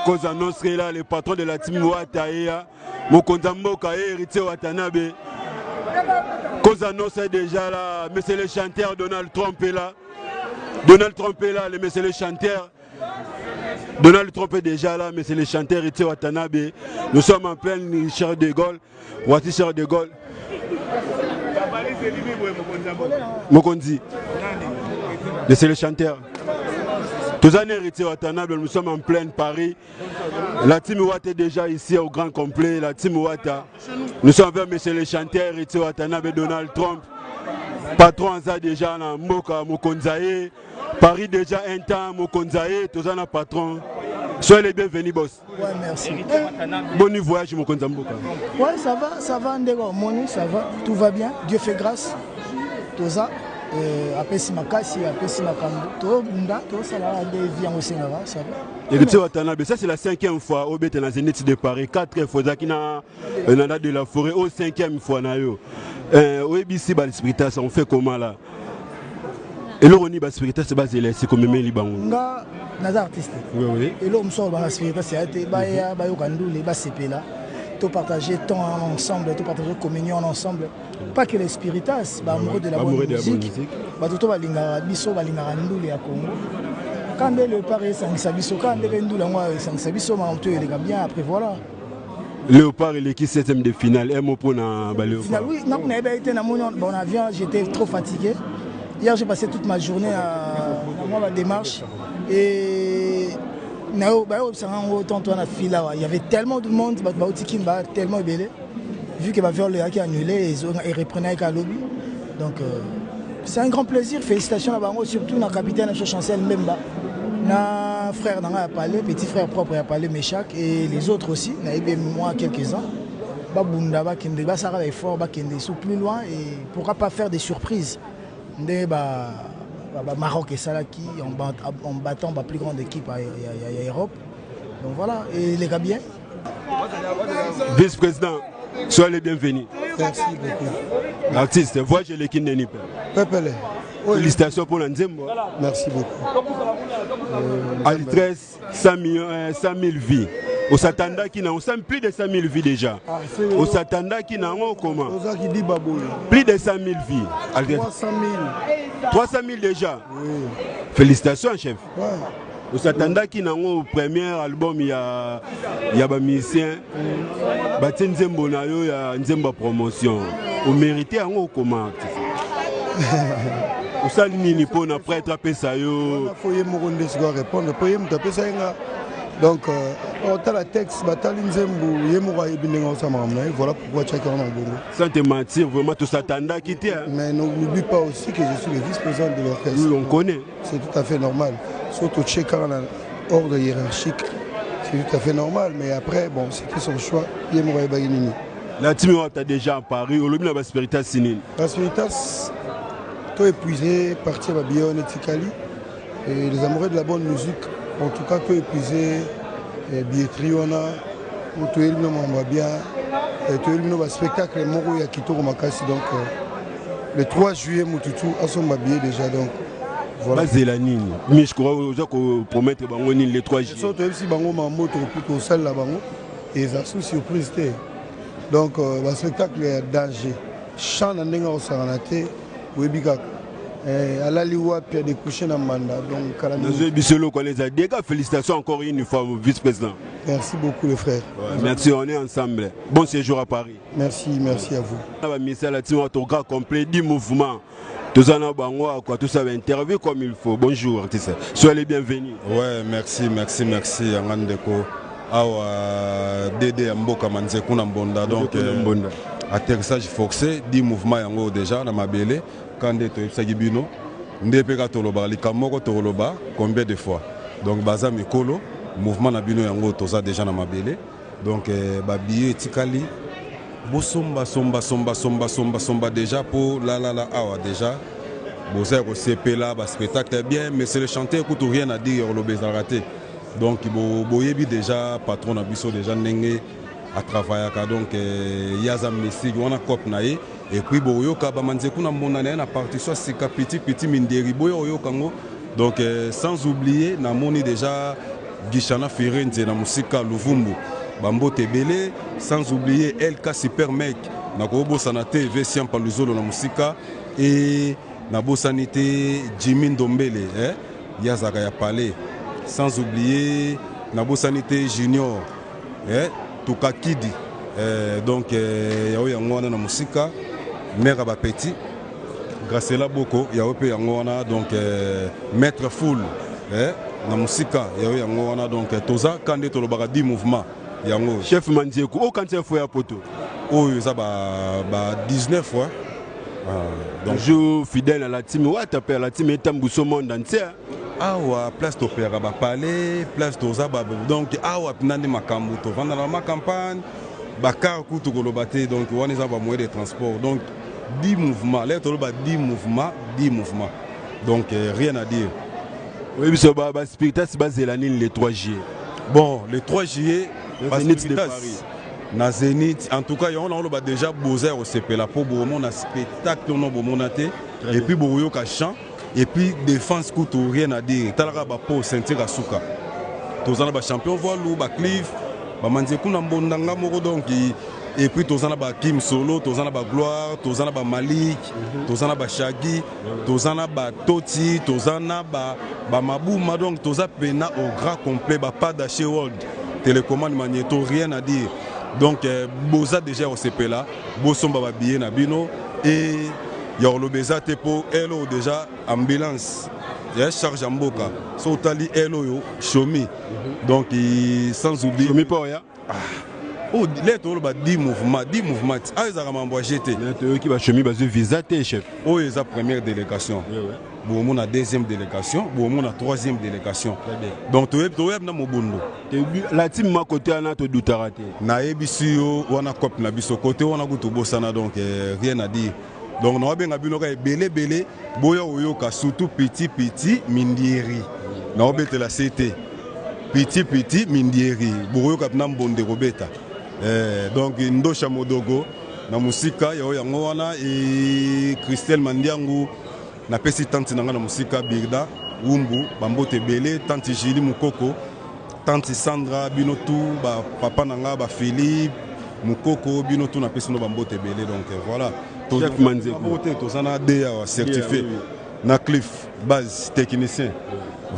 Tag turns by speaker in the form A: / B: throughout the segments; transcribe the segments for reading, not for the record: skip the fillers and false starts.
A: Koza Nostre là, le patron de la team Wataïa, Mokonzamboka et héritier Watanabe. Koza Nostre est déjà là, monsieur le chanteur Donald Trump est là. Donald Trump est là, le monsieur le chanteur. Donald Trump est déjà là, monsieur le chanteur héritier Watanabe. Nous sommes en plein Charles de Gaulle. Voici Charles de Gaulle. Mokonzi. C'est le chanteur. Tous les héritiers Watanabe, nous sommes en plein Paris. La team Wata est déjà ici au grand complet. La team Wata. Nous sommes vers monsieur le chanteur héritier Watanabe, Donald Trump. Patron Aza déjà dans Moka, Mokonzae. Paris déjà un temps, Mokonzae, tous les patron. Soyez les bienvenus, boss.
B: Ouais, merci.
A: Bon voyage, Mokonzamboka.
B: Ouais, ça va, Moni, ça va, tout va bien. Dieu fait grâce. Tout ça. Après Simakasi, après Simakambo, tout Bunda, tout ça là, des vies au Sénégal, ça va.
A: Et Watanabe, ça c'est la 5e fois au Bété dans Zénith de Paris, 4 fois qui n'a nada de la forêt, au 5e fois na yo. Au EBC Balispiritas, on fait comment là? Et là on y Balispiritas c'est basé là, c'est comme même Libango.
B: Nga naza artiste.
A: Oui oui.
B: Et là on sort Balispiritas c'est été baya bayo kandu les basépé là. Tout partager temps ensemble, tout partager communion ensemble. Pas que les spiritas, amoureux de la bonne musique, tout balinga biso balinga ndule ya Congo. Quand le pari sangisa biso, quand le ndule moi sangisa biso ma on les bien après voilà.
A: Léopard est l'équipe 7e de finale, un mot pour na Léopard.
B: Oui, non, on avait été dans mon avion, j'étais trop fatigué. Hier j'ai passé toute ma journée à ma démarche et il y avait tellement de monde, tellement belé. Vu que l'avion a annulé, ils reprenaient avec un lobby. Donc c'est un grand plaisir. Félicitations à Bango, surtout à la capitaine de chancel Memba. Na frère a parlé, petit frère propre a parlé, Méchac et les autres aussi. Moi quelques-uns. Babunda, Bakende, ça va fort, Bakende, sont plus loin et pourquoi pas faire des surprises. Maroc et Salaki en battant la plus grande équipe à Europe. Donc voilà, et les gars bien.
A: Vice-président, soyez les bienvenus.
B: Merci beaucoup.
A: Artiste, voyez l'équipe de Nipé.
B: Pépele.
A: Félicitations pour l'Anzembo.
B: Merci beaucoup.
A: Alitresse, 100 000 vies. Au Satanda qui n'a plus de 100 000 vies déjà. Au Satanda qui n'a comment? Plus de 100 000 vies.
B: 300 000.
A: 300 000 déjà.
B: Oui.
A: Félicitations, chef.
B: Ouais.
A: Au Satanda qui n'a au premier album, il y a des musiciens. Il y a Nzembo na yo, il y a Nzembo promotion. Au mérité comment? Au salini pour na prêtre après ça yo.
B: Il faut y répondre. Donc, on a la texte, voilà pourquoi chacun a un bon.
A: Sans te mentir, vraiment tout s'attendait qui était.
B: Mais n'oublie pas aussi que je suis le vice-président de l'orchestre.
A: Oui, on connaît.
B: C'est tout à fait normal. Surtout chacun en ordre hiérarchique, c'est tout à fait normal. Mais après, bon, c'était son choix.
A: La team est déjà à Paris, on a Spiritas Sinil.
B: La Spiritas, tout épuisé, parti à Bayonne et Tikali. Et les amoureux de la bonne musique. En tout cas, tout épuisé, billetterie, on a, tout le monde va bien, tout le monde va spectacle, Moro et Akitoro Makasi. Donc, le 3 juillet, Moutoutou, à son billet déjà. Donc, voilà.
A: C'est la ligne. Mais je crois que promettre le 3 juillet.
B: Surtout si Bango m'a moto pour au salle là Bango, et ça sous surprise. Donc, le spectacle est danger. Chant dans les Saranaté, Webikak. À la Liwa, puis des couchés dans le mandat. Donc,
A: félicitations encore une fois, vice-président.
B: Merci beaucoup, le frère.
A: Ouais, merci, on est ensemble. Bon séjour à Paris.
B: Merci, merci à vous.
A: On va mettre la team autographe complet du mouvement. Tout ça, tout ça va interview comme il faut. Bonjour, soyez les bienvenus.
C: Ouais, merci, Angandeko. Awa Dédé Mboka Manzekuna Mbonda. Donc, atterrissage forcé, 10 mouvements déjà dans ma belle. Quand tu es Sagibino, Ndepeka Toloba, Likamoko Toloba, combien de fois? Donc, Baza Mikolo, mouvement Nabino Yango Toza déjà dans ma belle. Donc, Babié Tikali, Bosomba, Somba déjà pour la awa déjà. Bozer au CP là, spectacle est bien, mais c'est le chanteur qui n'a rien à dire au Lobezarate. Donc, Boyebi déjà, patron Nabiso déjà Nenge à travailler. Donc, Yazam Messi, on a cop naïe. Et puis, Boyoka, Bamanzekuna Monane, a partition, c'est petit Minderi, Boyokango. Donc, sans oublier, Namoni déjà Gishana Firenze na musika Luvumbu Bambote Belé, sans oublier LK Super Mec na Kobo Sanate Vesian Paluzolo na musika et na Bosanité Jimmy Ndombele Yazaka ya Palais, sans oublier na Bosanité Junior Tukakidi donc yao yango na musika Mère ba Petit grâce la boko yao pe yango wana donc Maître Full na musika yao yango wana donc toza kande to lobaka 10 mouvements yango
A: chef Mandieko o quand il faut ya poto
C: oh ça ba 19 fois
A: donc je fidèle à la team ouais t'appelles la team etambuso monde entier
C: awa place to pera ba palais place to za ba donc awa pinande makambu to vanda na ma campagne ba car kutu kolobate donc wana za ba moyen de transport donc 10 mouvements là to ba 10 mouvements donc rien à dire.
A: Oui, mais le spectacle basé l'année le 3 juillet.
C: Bon, le 3 juillet,
A: Zénith de Paris.
C: Na Zénith, en tout cas, on a déjà posé au CP là pour mon spectacle non bon monaté et puis boyo ka chant et puis défense couteau rien à dire. Talaka ba po sentir asuka. Tozana ba champion voile ba Cliff, ba Manzeku na mbondanga moko donc et puis tozana ba Kim Solo, tozana ba Gloire, tozana ba Malik, tozana ba Shaggy, tozana ba Toti, tozana ba Mabouma donc toza pena au grand complet ba pas d'aché world télécommande magnéto rien à dire. Donc boza déjà au CP là, bosomba ba billet na bino et yorlobeza tepo hello déjà ambulance. J'ai charge en boka. Sotali hello yo chomi. Donc sans oublier
A: chomi pas ya.
C: Oh, les tours 10 mouvements. Ah, ils ont m'envoyé.
A: Qui va chemin basé visa chef.
C: Oh, ils ont première délégation. Bon, on a deuxième délégation. Bon, on a troisième délégation. Donc, tu es na mobundo.
A: La team ma côté ana to doutarate.
C: Na ebisio wana cop na biso côté wana gutu bosana donc rien à dire. Donc, on a bien abino ka belé boya oyoka surtout petit mindieri. Na obete la CT. Petit mindieri. Boyo ka na mbonde robeta. Donc Ndosha Modogo na musika yao yango wana et Christelle Mandiangu na pesi tante nanga na musika Birda Wumbu Bambote Belé tante Jili Mukoko tante Sandra Binotu ba papa nanga ba Philippe Mukoko Binotu na pesi no Bambote Belé donc voilà
A: chef Manzeko
C: tozana DA certifié na Cliff base technicien.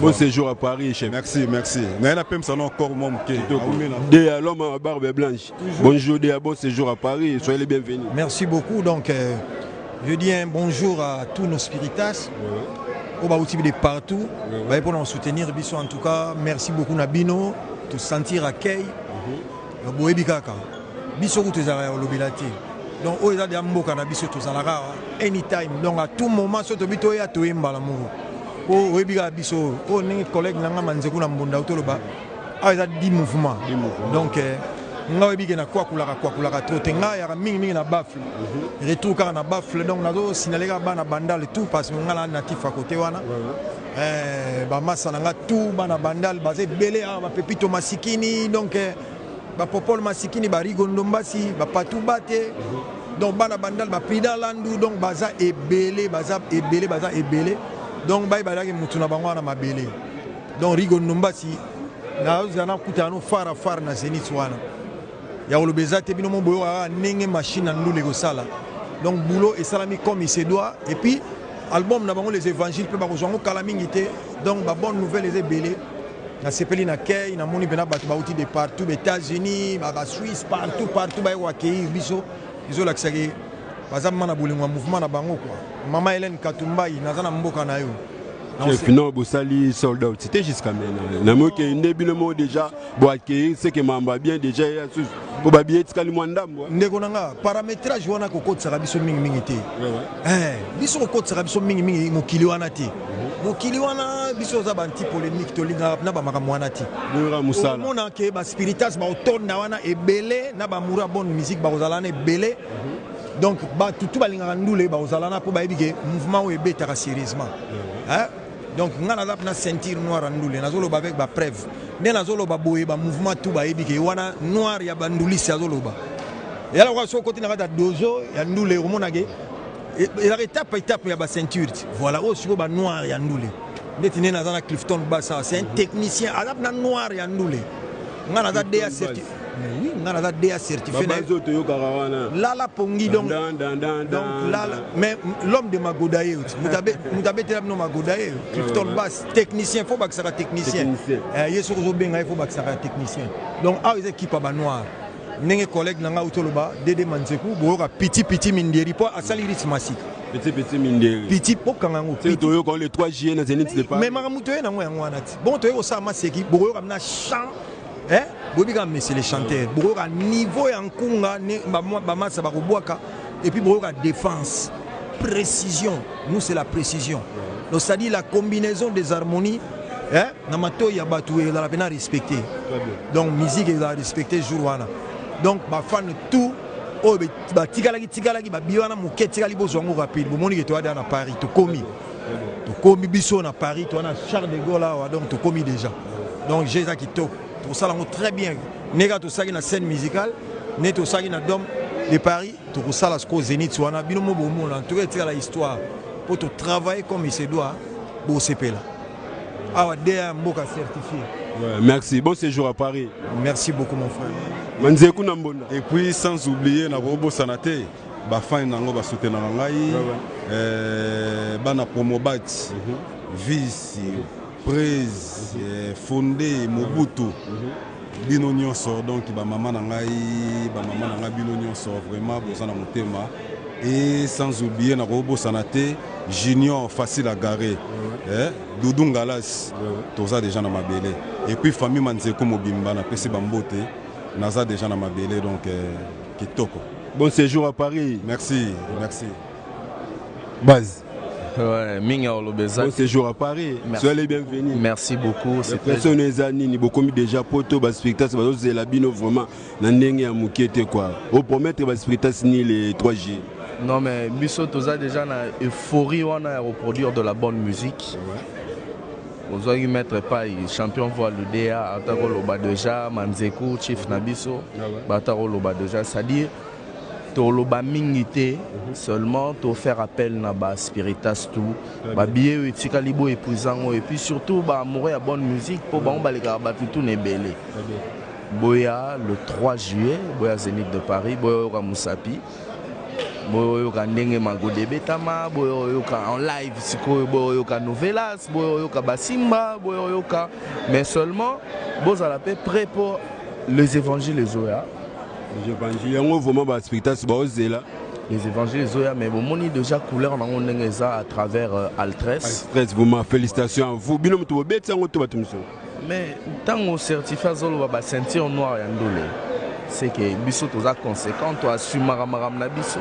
A: Bon séjour à Paris, chef.
C: Merci. Naina Pem ça encore mon
A: de l'homme à barbe blanche. Bonjour, bon séjour à Paris, soyez les bienvenus.
D: Merci beaucoup. Donc, je dis un bonjour à tous nos spiritas. Au Baouti de partout. Pour nous soutenir, en tout cas, merci beaucoup Nabino, tout sentir accueil. Boebi Kaka. Biso Tezara Lobilati. Donc, au Eza de Amboka Nabiso Tozalara, anytime. Donc, à tout moment, sur Tobito et à Toimba l'amour. Oh, webiga biso, oh, les collègues nanga manzeku na mbonda utoloba. Ah, ils ont 10 mouvements. Donc, nga webiga na kwa kulaka trote nga ya mingi na bafle. Retour car na bafle donc nazo signaler ba na bandal tout parce que nga la natif à côté wana. Ba massa nga tout ba na bandal basé belé ba pepito masikini donc ba popol masikini ba rigondombasi ba patou bate. Donc ba na bandal ba prida landu donc baza ebelé. Donc bye bye que mutuna bangwa na mabele donc rigo numbasi na zana kutano fara na Zénith wana ya olobeza te bino moboyo nenge machine na ndule go sala donc boulot et salami comme il se doit et puis album na bango les évangiles pe ba kozwango kala mingi te donc ba bonne nouvelle les ebele na sepeli na kay na moni bena batu bauti de partout les États-Unis ba Suisse partout ba wakei biso izo laksaki bazama na bolingo mouvement na bango quoi. Maman Hélène Katumbai nazana mboka na yo.
A: Chef non bosali sold out c'était jusqu'à maintenant. Na moke ndebino mo déjà bo accueillir ce que mamba bien déjà ya sus. Bo ba bien tikali mwandambo.
D: Ndeko nanga paramétrage wana ko kotsa biso mingi te. Biso ko kotsa biso mingi mokili wana te. Mokili wana biso za banti polémique to linga na ba makamwa wana te.
A: Bora musala.
D: Mona ke ba spiritas ba otonda wana ebele na ba mura bonne musique ba ozalana ebele. Donc, tout le monde pour mouvement est sérieusement. Donc, on a une ceinture noire avec la preuve. On a un mouvement tout noir et bandouli. Et alors, on a côté de dojo, il y a une étape, il y a une ceinture. Voilà, on a noir et Détiné dans Clifton Bassa, c'est un technicien. Adap na noir et andoulé. On a DA certifié. Oui, on a DA certifié. Là, la pongi donc. Donc là, mais l'homme de Magodaye, vous avez été là, Magodaye, Clifton Bass, technicien, il faut que ça soit technicien. Il faut que ça soit technicien. Donc, ah, ils équipent à noir. Nengue collègue nanga utoloba Dede Manzeku boka petit minderi po asali rismasi
A: petit minderi
D: petit po kangango
A: c'est toyo quand les 3 juillet na Zénith de Paris
D: mais maramuto na ngo yango anati bon toyo sa maseki boyo kamna chant bobi kam c'est les chanteurs boyo ka niveau ya nkunga ne ba masa ba kobwaka et puis boyo ka défense précision nous c'est la précision donc ça dit la combinaison des harmonies na mato ya batu la pena respecter donc musique est respecter jour wana. Donc, ma fan tout, oh, bah tigalagi, bah biwana mouké tigali bozongo rapide. Bon, moni que toi dans Paris, tu commis biso na Paris, toi na Charles de Gaulle là, donc tu commis déjà. Donc j'ai ça qui top. Tout ça là très bien. Nega tout ça qui na scène musicale, né tout ça qui na dom de Paris, tout ça là ce qu'au Zénith soit na binomo bomo là, tout est la histoire pour te travailler comme il se doit, beau CP là. Ah ouais, derrière Mboka certifié.
A: Ouais, merci, bon séjour à Paris.
D: Merci beaucoup mon frère.
A: Manzeku Nambonda.
C: Et puis sans oublier na robo sanate, ba fan nango ba soutenir ngai, bana promobati, vice, presse, fondé Mobutu. Bino nyonso donc ba maman ngai, bino nyonso vraiment bozana motema. Et sans oublier na robo sanate, Junior facile à garer. Doudou Ngalas, tout ça déjà dans ma belle. Et puis famille Manzeku Mobimba na PC Bambote, naza déjà dans ma belle donc kitoko.
A: Bon séjour à Paris.
C: Merci, merci.
A: Baz.
E: Ouais,
A: bon séjour à Paris. Soyez les bienvenus.
E: Merci beaucoup.
A: Personne les années, beaucoup déjà poto bas spectacle, c'est la bino vraiment nandenge ya mukete quoi. Au promettre bas spectacle ni les 3G.
E: Non mais biso toza déjà na euphorie on a reproduire de la bonne musique. On doit y mettre pas champion voit le DA atako loba déjà Manzeku chief nabiso batako loba déjà c'est-à-dire to loba mingité seulement to faire appel na ba spiritas tout ba bié etika libo epousango et puis surtout ba amoureux à bonne musique pour ba on ba les ba tout nebelé. Boya le 3 juillet Boya Zénith de Paris Boya Moussapi boyoka ndenge magode betama boyoka en live sikoyo boyoka novelas boyoka basimba boyoka mais seulement bozala pe prêt pour les évangiles zoya
A: les évangiles yango vraiment ba spectacle bazela
E: les évangiles zoya mais bon moni déjà couleur na ndenge za à travers Altres
A: vraiment félicitations à vous bino muto beti yango to batumso
E: mais tango certificat zolo ba ceinture noire ya ndole c'est que biso toza conséquent to assumara maram na biso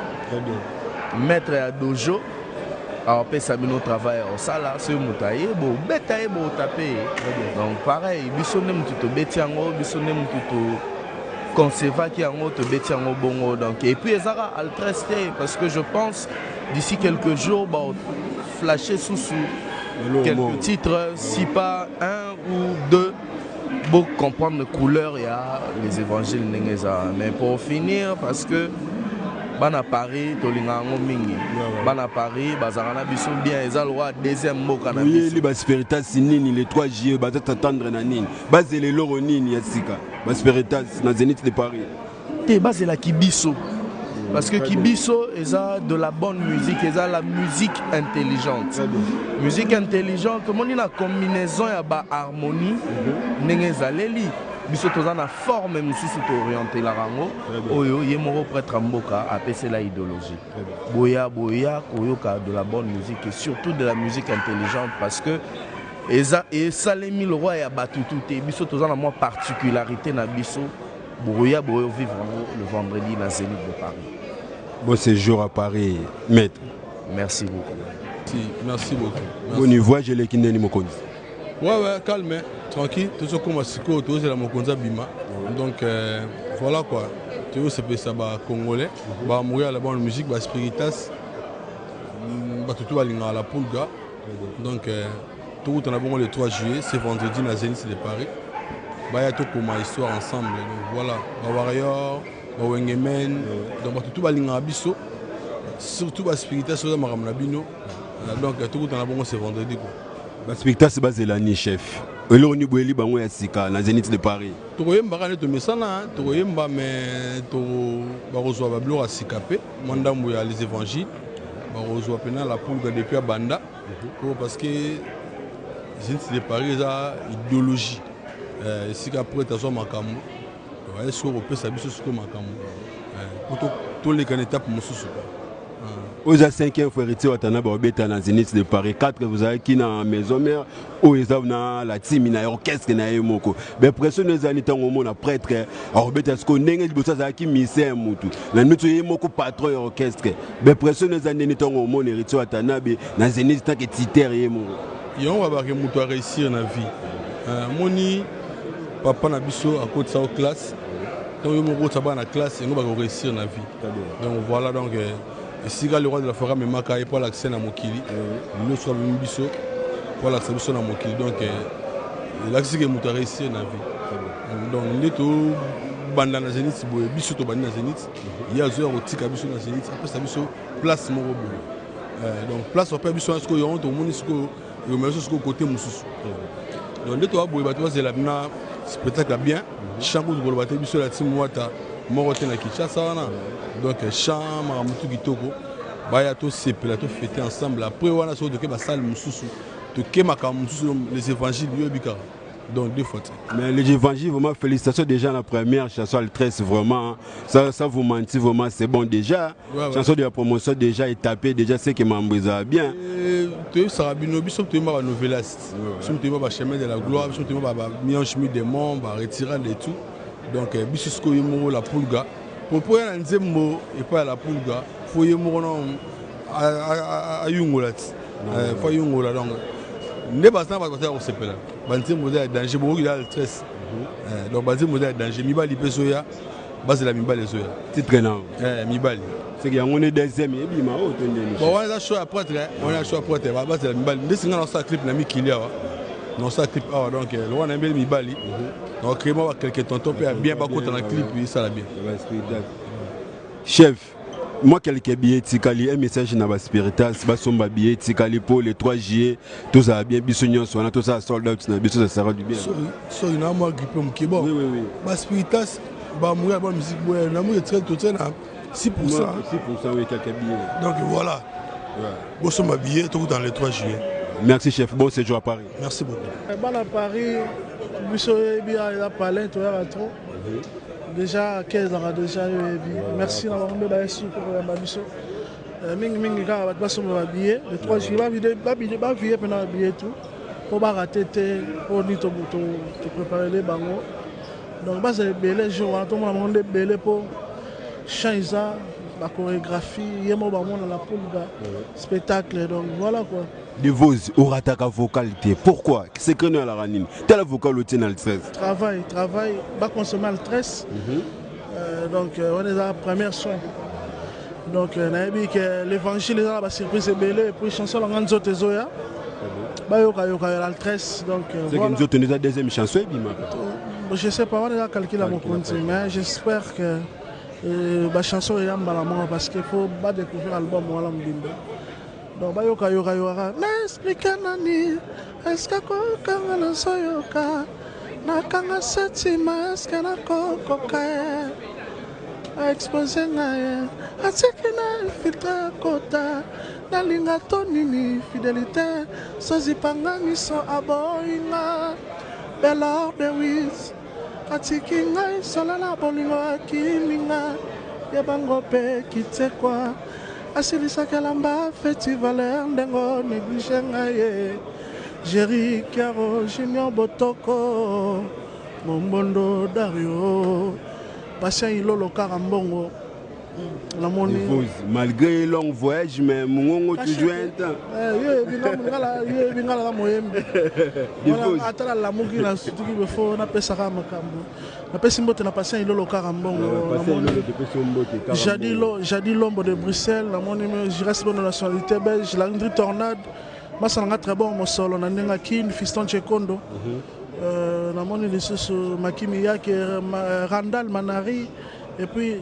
E: maître à dojo alors pe sabino travail au sala ce mutaye bo betaye bo tapé donc pareil biso ne mutu to betiango biso ne mutu to conserva ki ango to betiango bongo donc et puis ezara altreste parce que je pense d'ici quelques jours ba flasher sous quelques titres si pas un ou deux pour comprendre les couleurs, il y a les évangiles Nengeza. Mais pour finir, parce que Bana Paris, Tolingango Mingi, Bana Paris, Bazarana Bissou bien, ils ont le droit deuxième mot Canada.
A: Oui, les Basperitas, Nini, les 3 juillet, Bazat attendre Nanine, Bazé les Loronini, Yassika, Basperitas, dans Zénith de Paris.
E: Et Bazé la Kibiso. Parce que Kibiso, ils ont de la bonne musique, ils ont la musique intelligente. Musique intelligente, tout le monde a une combinaison, il y a une harmonie, Nengezaleli. Biso toza na forme mususu to orienter la rango oyo yemoro prêtre mboka apese la idéologie boya koyoka de la bonne musique et surtout de la musique intelligente parce que et salemi le roi ya batutu te biso toza na moi particularité na biso boya vivre le vendredi na Zénith de Paris.
A: Bon séjour à Paris maître.
E: Merci beaucoup.
C: Merci beaucoup.
A: Bon niveau je le kineni mokonzi.
C: Ouais, calme, tranquille, tout ce qu'on m'a dit, tout c'est la Mokonza Bima. Donc voilà quoi, tout c'est ça congolais, bah mourir la bonne musique, bah spiritas, bah tout va à la Pulga. Donc tout on a bon le 3 juillet, c'est vendredi à Zénith de Paris. Bah y a tout comme histoire ensemble. Donc voilà, bah Warrior, bah Wengemen, donc tout va à Bisso, surtout bah spiritas, ça m'a ramené Bino. Donc tout on a bon c'est vendredi quoi.
A: Spectacle c'est basé l'année chef. Et là on y boeli bango ya sika na Zénith de Paris.
F: Tokoyemba kana to mesana tokoyemba mais to barozwa bablo asikape mandambo ya les évangiles barozwa pena la poule depuis à Banda parce que Zénith de Paris a idéologie sika après tazo makambo est-ce qu'on peut savoir ce que makambo pour tous les candidats pour mususu.
A: Aux 5e frérité watana ba obeta na Zénith de Paris 4 vous avez qui na maison mère ou ils ont na la team na orchestre na yemoko mais pression les anita ngomo na prêtre obeta ce qu'on ndenge libosa za ki mise mutu na nutu yemoko patron orchestre mais pression les anita ngomo na rito watana be na Zénith tant que titre yemoko
F: yo va ba ke mutu a réussir na vie moni papa na biso à côté sa classe donc yo moko taba na classe ngo ba réussir na vie donc voilà donc si le roi de la forêt me marque pour l'accès à Mokili, nous sommes biso pour l'accès à Mokili. Donc, l'accès que nous avons réussi dans la vie. Donc, nous sommes bandana Zénith, biso to bandana Zénith. Il y a zéro tika biso na Zénith. Après ça biso place moro. Donc, place après biso est-ce que yo to moni ce que yo meso ce côté mususu. Donc, nous to boy bato c'est la bina spectacle bien. Chango de bato biso la team wata moro te na Kinshasa na. Donc, chant, Maramutu Kitoko, Baya to sepela to fêter ensemble. Après, on a sorti de la salle Moussousou, de Kemaka Moussou, les évangiles du Bikara. Donc, 2 fois.
A: Mais les évangiles, vraiment, félicitations déjà la première chanson, le 13, vraiment. Ça vous mentit, vraiment, c'est bon déjà. Ouais. Chanson de la promotion déjà est tapée, déjà, c'est que Mambriza bien.
F: Tu sais, Sarabino, Bissop, tu es ma noveliste. Tu es ma chemin de la gloire, tu es ma million chemin des monts, retirer et tout. Donc, Bissosco, la Poulga. Pour y aller à Nzembo et pas à la Poulga, il faut y aller à Yungola. Il faut y aller donc. Ne pas s'en passer au CPL. Banté modèle danger, beaucoup il a le stress. Donc banté modèle danger. Mibali pesoya, base la mibali soya.
A: C'est très grave.
F: Mibali.
A: C'est qu'il y a un deuxième et puis ma haute.
F: Bon, on a choix après, on a choix après. Base la mibali. Dès que on a ça clip na mi kilia wa. Non ça clip donc le on a bien mibali. Donc créez-moi quelques tontons puis bien pas contre dans le clip puis ça la bien.
A: Chef, moi quelques billets tikali un message na ba spiritas ba somba billets tikali pour le 3 juillet tout ça bien bisognon on a tout ça sold out na biso ça sera du bien.
F: Sorry na moi grippe mon kibo.
A: Oui.
F: Ba spiritas ba mouya ba musique boy na moi très tout ça 6%. 6%
A: oui quelques billets.
F: Donc voilà. Bon somba billets tout dans le 3 juillet.
A: Merci chef, bon séjour à Paris.
F: Merci beaucoup.
B: Bon à Paris, biso bien la palais to ya trop. Déjà 15 ans déjà merci na ngombe ba yesu pour ba biso. Mingi ka ba so ba billet le 3 juillet ba billet pena billet tout. Pour ba rater pour ni to préparer les bango. Donc ba c'est belé jour to mo monde belé pour changer la chorégraphie, yemo ba mo na la poule spectacle donc voilà quoi.
A: De vos orataka vocalité. Pourquoi? C'est que nous à la ranine. Tel vocal au dans le 13.
B: Travail, va consommer le 13. Donc on est à la première soin. Donc on a dit que l'évangile est là, surprise est belle et puis chanson la grande zote zoya. Bah yoka le 13. Donc
A: c'est que nous avons la deuxième chanson
B: je sais pas, on a calculé mon compte mais j'espère que la chanson est en balamant parce qu'il faut pas découvrir l'album ou l'album. Donc bayoka n'explique nani est-ce que kokanga na soyoka na kanga setima est-ce que na kokoka a exposé ngaye atiki na filtre kota na linga tonini fidélité sozipanga miso aboinga belor de wis atiki ngai solala bolingo akininga yabango pe kitekwa Asilisa kelamba festival ndengo négligé ngaye Jerry Kiaro Junior Botoko Mombondo Dario Patient Ilolo Karambongo la moni
A: malgré long voyage mais mongo tu joint
B: bingala la moyembe voilà atala la mugi na stuki befo na pesa ka makambo na pesa mbote na patient Ilolo Karambongo Jadi Lombo de Bruxelles la moni je reste bonne nationalité belge la Landry Tornade masanga très bon mon solo na ndenga kin fiston Chekondo na moni lisusu makimi yake Randall Manari et puis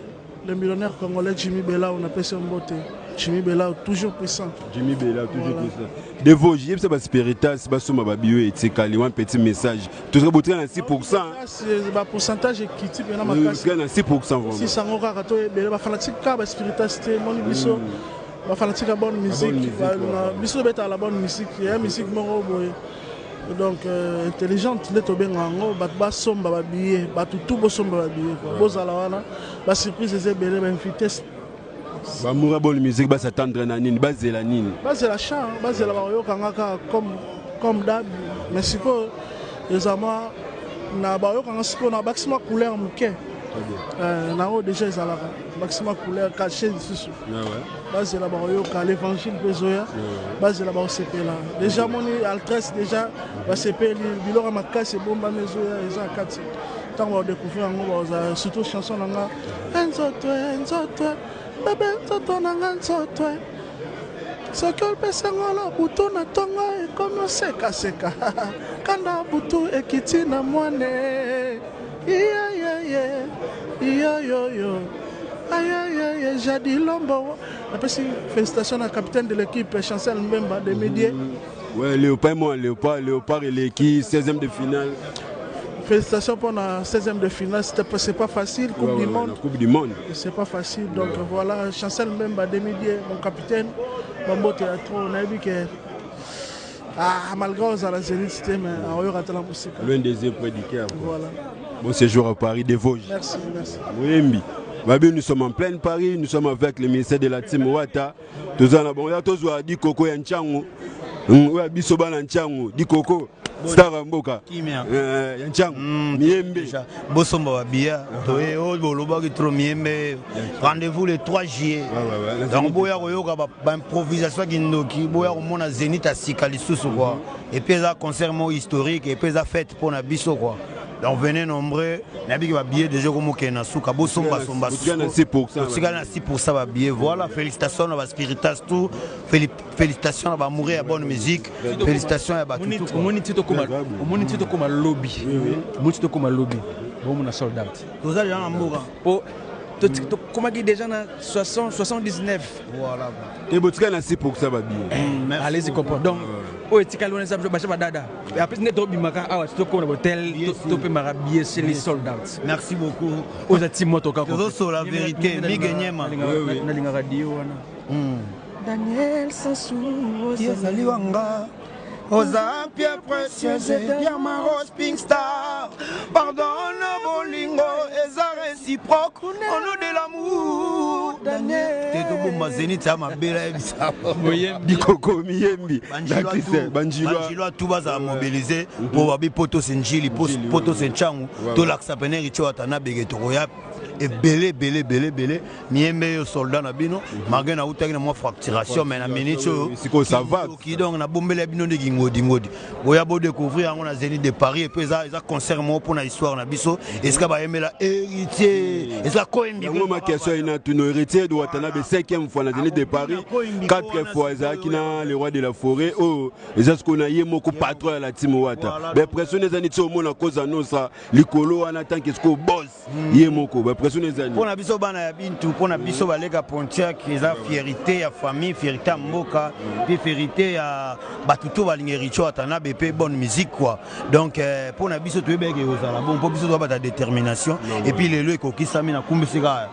B: le millionnaire congolais Jimmy Bella on appelle ça Mbote.
G: Jimmy Bella, toujours puissant.
A: Jimmy Bella, toujours puissant. De vos JM, c'est pas Spiritas, c'est pas Soma Babio et Tsekali, un petit message. Tu serais boutré à 6%.
G: C'est le pourcentage qui type, il y en a ma
A: casse. Il y a 6% vraiment.
G: Si ça m'a raconté, mais les fanatiques, Spiritas, c'était mon émission. Les fanatiques à bonne musique. Bisso bête à la bonne musique. Il y a une musique, donc intelligente, les tombés en haut, bat sombre babillé, bat tout beau sombre babillé. Beaux alawana, la surprise c'est belle, mais vitesse.
A: Bah moura bonne musique, bah ça tendre na nini, bah c'est la nini.
G: Bah c'est la chant, bah c'est la vario kangaka comme d'hab. Mais si quoi, les amants, na vario kangaka si quoi, na maximum couleur mouké. Na haut déjà ils allaient maximum couleur caché dessus. Bah c'est la vario quand l'évangile besoin. Bah c'est la vario CP là. Déjà mon altresse déjà, bah CP bilor à ma casse et bon bah mes oeufs ils ont 4. Tant on va découvrir en gros surtout chanson nanga. Enzo toi. Bébé, toto nanga nzoto. Sokol pesangolo butu na tongo e kono seka. Kanda butu ekiti na mwane. Yo. Aïe, Jadi Lombo. Félicitations à capitaine de l'équipe, Chancel Mbemba de Médier.
A: Ouais, Léopard et l'équipe, 16e de finale.
G: Félicitations pour la 16e de finale, c'est pas facile, Coupe du Monde. C'est pas facile, donc voilà, Chancel Mbemba de Médier, mon capitaine, Mambo Théâtre, on a vu que malgré aux Zénith, mais on a raté la musique.
A: L'un des prédicateurs.
G: Voilà.
A: Bon séjour à Paris, des Vosges.
G: Merci.
A: Oui, nous sommes en plein Paris, nous sommes avec le ministère de la Team Wata. Tous en bon, tous dit Coco Yanchangu. Oui, Bisoba Yanchangu, dit Coco. Star Mboka. Yanchangu. Miembe.
H: Bosomba Bia. Toé, Boloba qui trop Miembe. Rendez-vous le 3 juillet. Donc, Boya Royoka, improvisation qui nous qui Boya au monde à Zénith à Sikalisous quoi. Et puis, ça concert historique et puis, ça fête pour la biso quoi. Donc venez nombreux, nabi va billet déjà comme Kena Souka, Bosomba Somba.
A: Vous gagnez 6%.
H: Vous gagnez 6% va billet. Voilà, félicitations à Spiritas tout, félicitations à mourir à bonne musique, félicitations à tout.
I: Monitito comme lobby. Monitito comme lobby. Bon mon soldat.
H: Tous les gens en mourant.
I: Comment dit déjà 79.
A: Voilà. Et vous gagnez 6% va billet.
I: Allez-y comprendre. Donc oh, tu calmes les amis, dada. Et après, tu bimaka, ah, tu comme hôtel, tu peux m'habiller chez les soldats.
H: Merci beaucoup.
I: Aux attimos, tu
H: as sur la vérité, mi gagné ma.
G: Daniel Sassou,
H: Saliwanga. Oza pierre précieuse, diamant rose pink star. Pardonne bolingo, eza réciproque. Au nom de l'amour, Daniel. T'es tout bon, ma zénith, ça m'a belle.
A: Dikoko Miembi.
H: Banjilo tout va à mobiliser pour avoir poto senjili, poto senchangu. Tout l'accepter, richo atana begetoroya. Et belé, miembe soldat na bino, malgré na outa na moi fracturation, mais na minute
A: ça va.
H: Qui donc na bombele bino de ngodi. Boya bo découvrir on a Zénith de Paris et puis ça concert mo pour na histoire na biso. Est-ce que ba aimer la héritier? Est-ce que Koembi?
A: Moi ma question ina tu no héritier de Watanabe 5e fois na Zénith de Paris, 4e fois ça qui na le roi de la forêt. Oh, est-ce qu'on a yé moko patron à la team Wata. Mais pression les années au monde à cause de nous ça, likolo en attend qu'est-ce qu'on boss. Yé moko,
H: pour la biso bana ya bintu, pour la biso balega pontia qui est la fierté à famille, fierté à mboka, puis fierté à batuto balingericho atana BP bonne musique quoi. Donc pour la biso tu bege ozala bon pour biso doit ta détermination et puis les lieux qui sami na kumbisika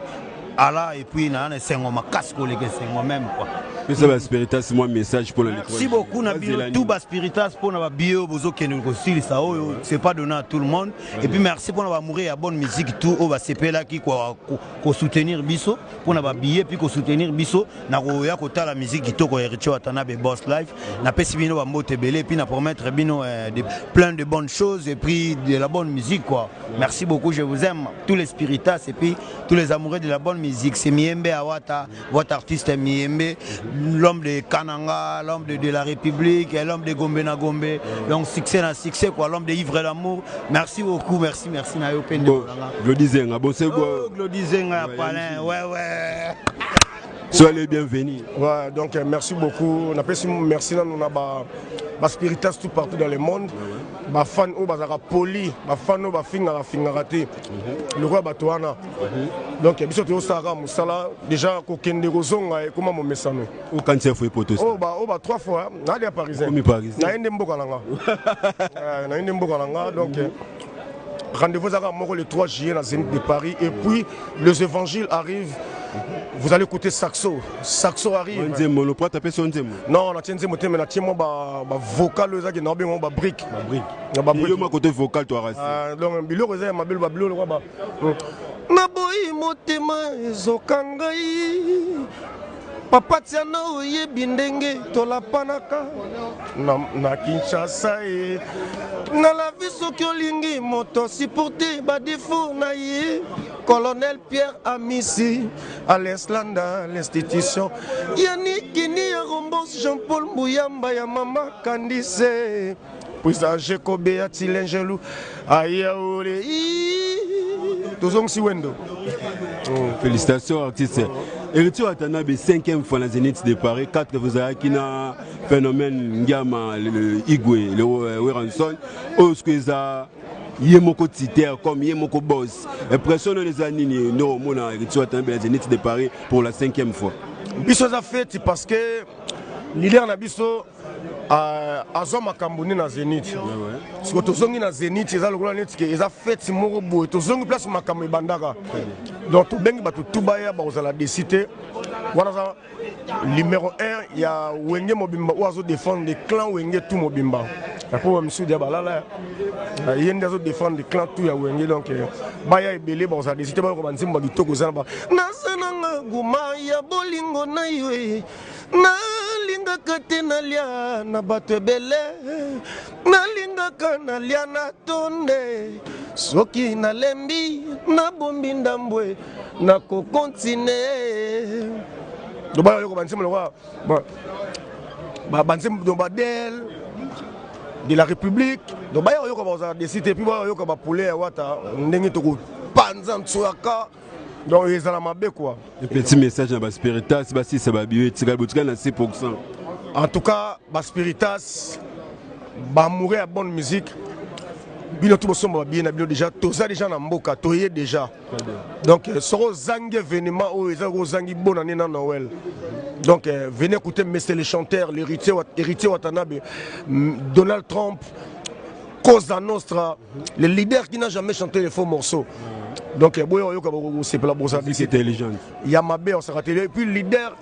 H: ala et puis na na sengo makasko les sengo même quoi.
A: Mais ça va Spiritas c'est moi message pour le
H: Merci beaucoup na bino tout bas Spiritas pour na bio bozo kenu ko style ça c'est pas donné à tout le monde et puis merci pour na mourir à bonne musique tout au va CP là qui ko soutenir biso pour na billet puis ko soutenir biso na ko ya ko ta la musique qui to ko héritier atana be boss life na pesi bino ba mote belé puis na promettre bino plein de bonnes choses et puis de la bonne musique quoi. Merci beaucoup, je vous aime tous les Spiritas et puis tous les amoureux de la bonne musique. C'est Miembe Awata, votre artiste est Miembe, l'homme de Kananga, l'homme de la République, l'homme de Gombe na Gombe. Donc succès na succès quoi, l'homme de Ivre l'amour. Merci beaucoup, merci Nayo Pendo.
A: Glodizenga, bon c'est quoi?
H: Glodizenga Palin, ouais.
A: Soyez les bienvenus.
J: Ouais, donc merci beaucoup. On appelle merci là, on a Spiritas tout partout dans le monde. Les fans qui sont polis, les fans qui sont ratés. Le roi Batouana. Donc, il y a déjà Kokende Rozonga et comment mon message.
A: Ou quand tu as fait potos?
J: Oh, 3 fois. Il y a Parisien.
A: Comme Parisien.
J: Il y a un Mbokalanga. Donc, rendez-vous le 3 juillet dans Zénith de Paris. Et puis, les évangiles arrivent. Vous allez écouter Saxo. Saxo arrive.
A: Non,
J: on a tiens mais on a tiens vocal qui n'a pas brique.
A: Côté vocal toi.
J: Donc bilo reza ma belle bablo le roi. Na boyi motema ezokangai. Papa tiana oye bindenge tola panaka. Na Kinshasa e. Na la vie soki olingi moto supporter ba défaut na ye. Colonel Pierre Amissi, à l'Islanda, l'institution. Yannick Kini, Rombos, Jean-Paul Mouyamba, Yamama Candice. Puis à Jacob Atilengelou, Ayaoule.
A: Félicitations, artistes. Héritier Watanabe, 5e fois dans Zénith de Paris, 4 vous avez qui n'a phénomène Ngama, le Igwe, le Weranson, Osqueza. Yemoko Titer comme Yemoko Boss. Impression les années, non, mon héritier Watanabe Zénith de Paris pour la 5e fois.
J: Biso a fait parce que leader na biso a Zoma Kambouni na Zénith. Parce que tozongi na Zénith, ils ont fait moko boy, tozongi place makambo bandaka. Donc to bengi batu tubaya ba ozala décider. Voilà ça. Numéro 1, il y a Wenge Mobimba ou azo défendre des clans Wenge tout Mobimba. Après monsieur Diabalala, il y a des autres défendre des clans tout ya Wenge donc baya ebele ba ozala décider ba ko banzimba du toko zana ba. Nasananga guma ya bolingo na ywe. Na linga kate na lia na bato ebele. Na linga kana lia na tonde. Soki na lembi na bombi ndambwe na ko continuer. Donc de la République, donc des sites et puis poulet donc ils ont quoi.
A: Le petit message à Spiritas, c'est 6%.
J: En tout cas, Spiritas va mourir à bonne musique. Bino tout somba bien déjà toza déjà na mboka toyé déjà. Donc soro zangi événement ou ezako zangi bonne année na Noël. Donc venez écouter Messieurs les chanteurs, l'héritier Watanabe, Donald Trump, Cosa Nostra, le leader qui n'a jamais chanté les faux morceaux. Donc c'est pour la bourse
A: intelligent.
J: Yamabe on s'est raté et puis leader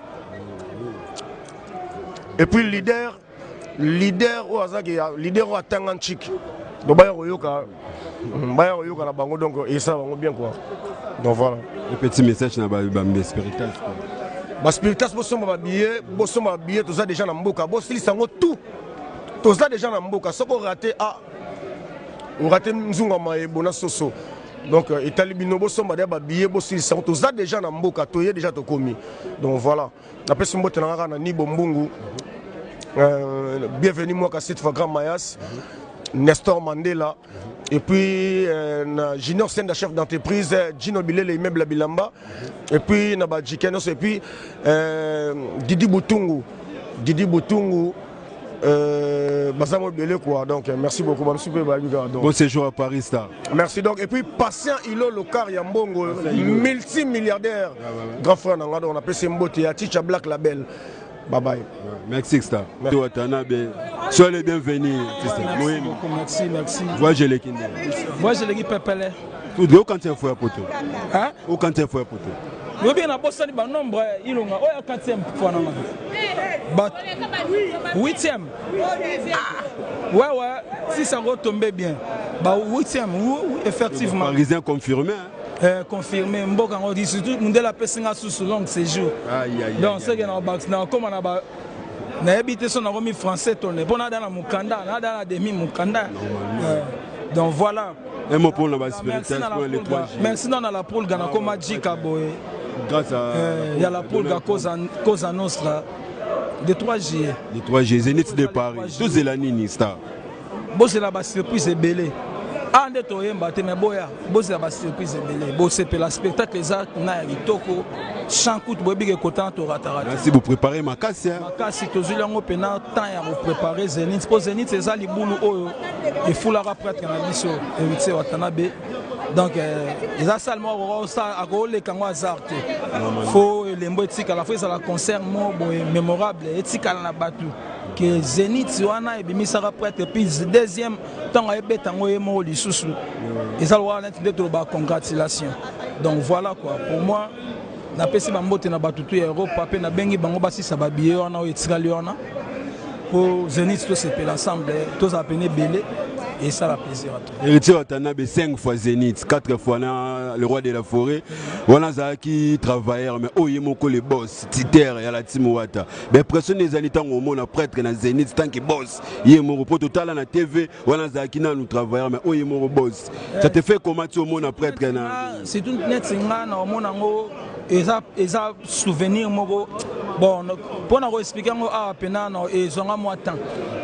J: au Tanganchik. Donc donc et ça va bien quoi. Donc voilà.
A: Le petit message na Spiritas.
J: Spiritas bosoma billet tous ça déjà na mboka bosili sango tout. Tous ça déjà na mboka soko raté on raté nzunga maebona soso. Donc italibino bosoma ba billet bosili sango tous ça déjà na mboka toyé déjà to komi. Donc voilà. Après ce mbote na ni bombungu. Bienvenue moi Kassit Grand Mayas. Nestor Mandela et puis Junior Senda chef d'entreprise Gino Bilele immeuble à Bilamba et puis Nabadji Kenos et puis Didi Boutungu Bazamo Bele quoi donc merci beaucoup
A: bon séjour à Paris Star.
J: Merci donc et puis Patient Ilo Lokar Yambongo multimilliardaire grand frère Nangado on appelle Sembote à Ticha Black Label. Bye bye.
A: Merci Star. Soyez les bienvenus.
I: Merci.
A: Moi je l'ai quitté.
I: Moi je l'ai pepele.
A: Tout de quand tu as fait un poteau.
I: Hein?
A: Ou quand tu as fait un poteau.
I: Nous bien na bossa ni ba nombre ilonga oya 4e fois na ngana. But 8e. Ouais si ça retombe bien. Bah 8e effectivement.
A: Parisien confirmé.
I: Confirmé mboka ngo dit surtout mundela pesinga sous long séjour. Donc c'est que na box na comme na ba na habité son na français tourné pour na dans mukanda na dans la demi mukanda. Donc voilà.
A: Un mot pour la Spiritas pour les 3 jours.
I: Merci dans la poule gana comme Jika boy.
A: Grâce à
I: il y a la poule Cosa Nostra de 3 juillet.
A: De 3 juillet Zénith de Paris. 12 la Nini Star.
I: Bon c'est la base surprise est belé. ande toyemba te me boya bozela ba surprise ebele bosepela spectacle eza na ya litoko chancoute boyebike kotana toratarata.
A: Si vous préparez makasi
I: makasi tozwi yango mpena temps ya koprépare Zénith mpo Zénith eza libulu oyo efulaka prêtre na biso héritier watanabe. Donc eza salemo akoleka yango hasard te fo elembo etikala fo ezala concert mo boye mémorable etikala na bato que Zénith wana ebimisaka prêtre puis deuxième ntango ayebeta yango ye moko lisusu eza wana nde toloba congratulation. Donc voilà quoi pour moi napesi bambote na bato tu ya Europe mpe nabengi bango basisa babillet wana oyo etikali wana po Zénith tosepela ensemble tozala pene ebele. Et ça la plaisir à toi.
A: Héritier Watanabe 5 fois Zénith, 4 fois le roi de la forêt. Voilà ça qui travailleur mais oh yemoko les boss, titer et à la team Wata. Mais personne les années tant au monde prêtre na Zénith tant que boss. Yemoko pour total na TV, voilà ça qui na nous travailleurs mais oh yemoko boss. Ça te fait comment tu au monde prêtre na
I: c'est tout net singa na au monde ngo eza souvenir moko bon pour na expliquer ngo a pena na ezonga moi temps.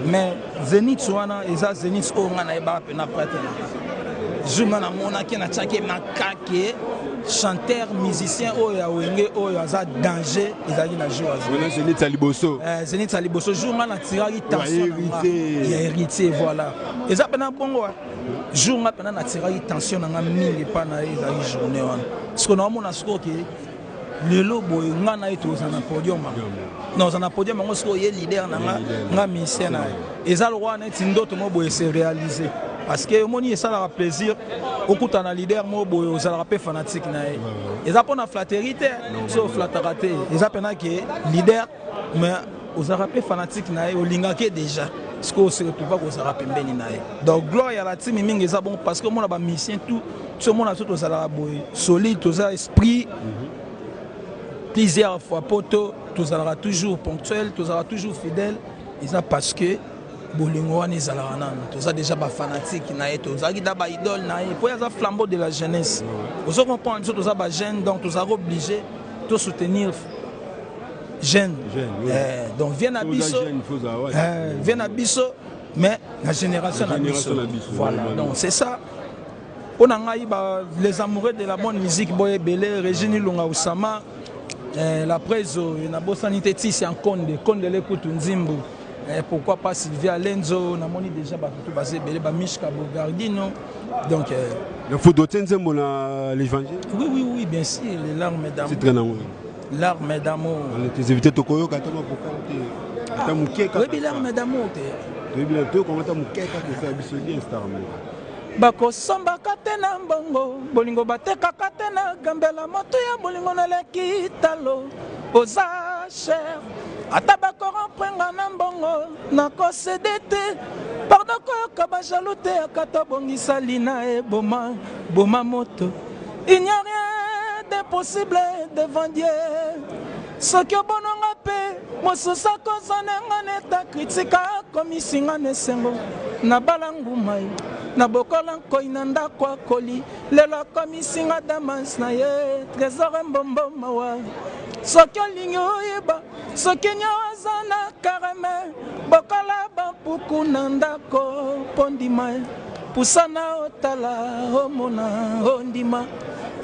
I: Mais Zénith wana eza Zénith o na eba pena prêtre na juma na mona ki na tchake makake chanteur musicien o ya wenge o ya za danger ezali na joie
A: voilà Zénith Aliboso
I: Zénith Aliboso jour na tiraki tension ya héritier voilà eza pena bongo jour na pena na tiraki tension na mingi pa na ezali journée wana parce que na mona siko ke lelo boy nga na eto za na podium non za na podium ngo siko ye leader na nga musicien na eza le roi na tindoto mo boy se réaliser parce que moni ça la plaisir okuta na leader mo boy ozala pe fanatique na ye eza pona flatterie te so flatterate eza pena ke leader mais ozala pe fanatique na ye olingake déjà ce que se retrouve ko ozala pembeni na ye donc gloire à la team mingi eza bon parce que mona ba musicien tout ce monde a tout ozala boy solide ozala esprit plusieurs fois poto tous allera toujours ponctuel tous allera toujours fidèle et ça parce que bolingo wana ezalaka nanu toza déjà bafanatique na ye tozalaki da baidole na ye po yaza flambeau de la jeunesse ozo comprendre biso toza bajeune donc tozalaka obligé to soutenir jeune donc viens na biso mais la génération na biso voilà donc c'est ça on a les amoureux de la bonne musique boye belé Régine Lunga Osama la presse na bosanité tisi en Conde l'écoute Nzimbu pourquoi pas Sylvia Lenzo na moni déjà ba tout basé belé ba Mishka Bogardino donc
A: le foot Nzembo na l'évangile
I: oui bien sûr les larmes d'amour
A: c'est très d'amour
I: larmes d'amour
A: les invités tokoyo katama pourquoi ta mukeka
I: oui larmes d'amour
A: tu bien toi comment ta mukeka que faire bisoli star
I: bakosombaka te na mbongo bolingo batekaka te na gambela moto ya bolingo naleki talo oza cher ata bakoremprenga na mbongo nakosede te pardon koyoka bajalo te akata bongisa lina eboma boma moto il n'y a rien d'impossible devant Dieu soki obononga pe mosusu akozananga neta kritika komisinga na esengo na balanguma ye na bokola nkoi na ndako akoli lelo akomisinga damas na ye trésor mbombo mawa soki olingi oyeba soki nyawaza na kareme bokola bampuku na ndako mpo ndima ye pusana otala omona ondima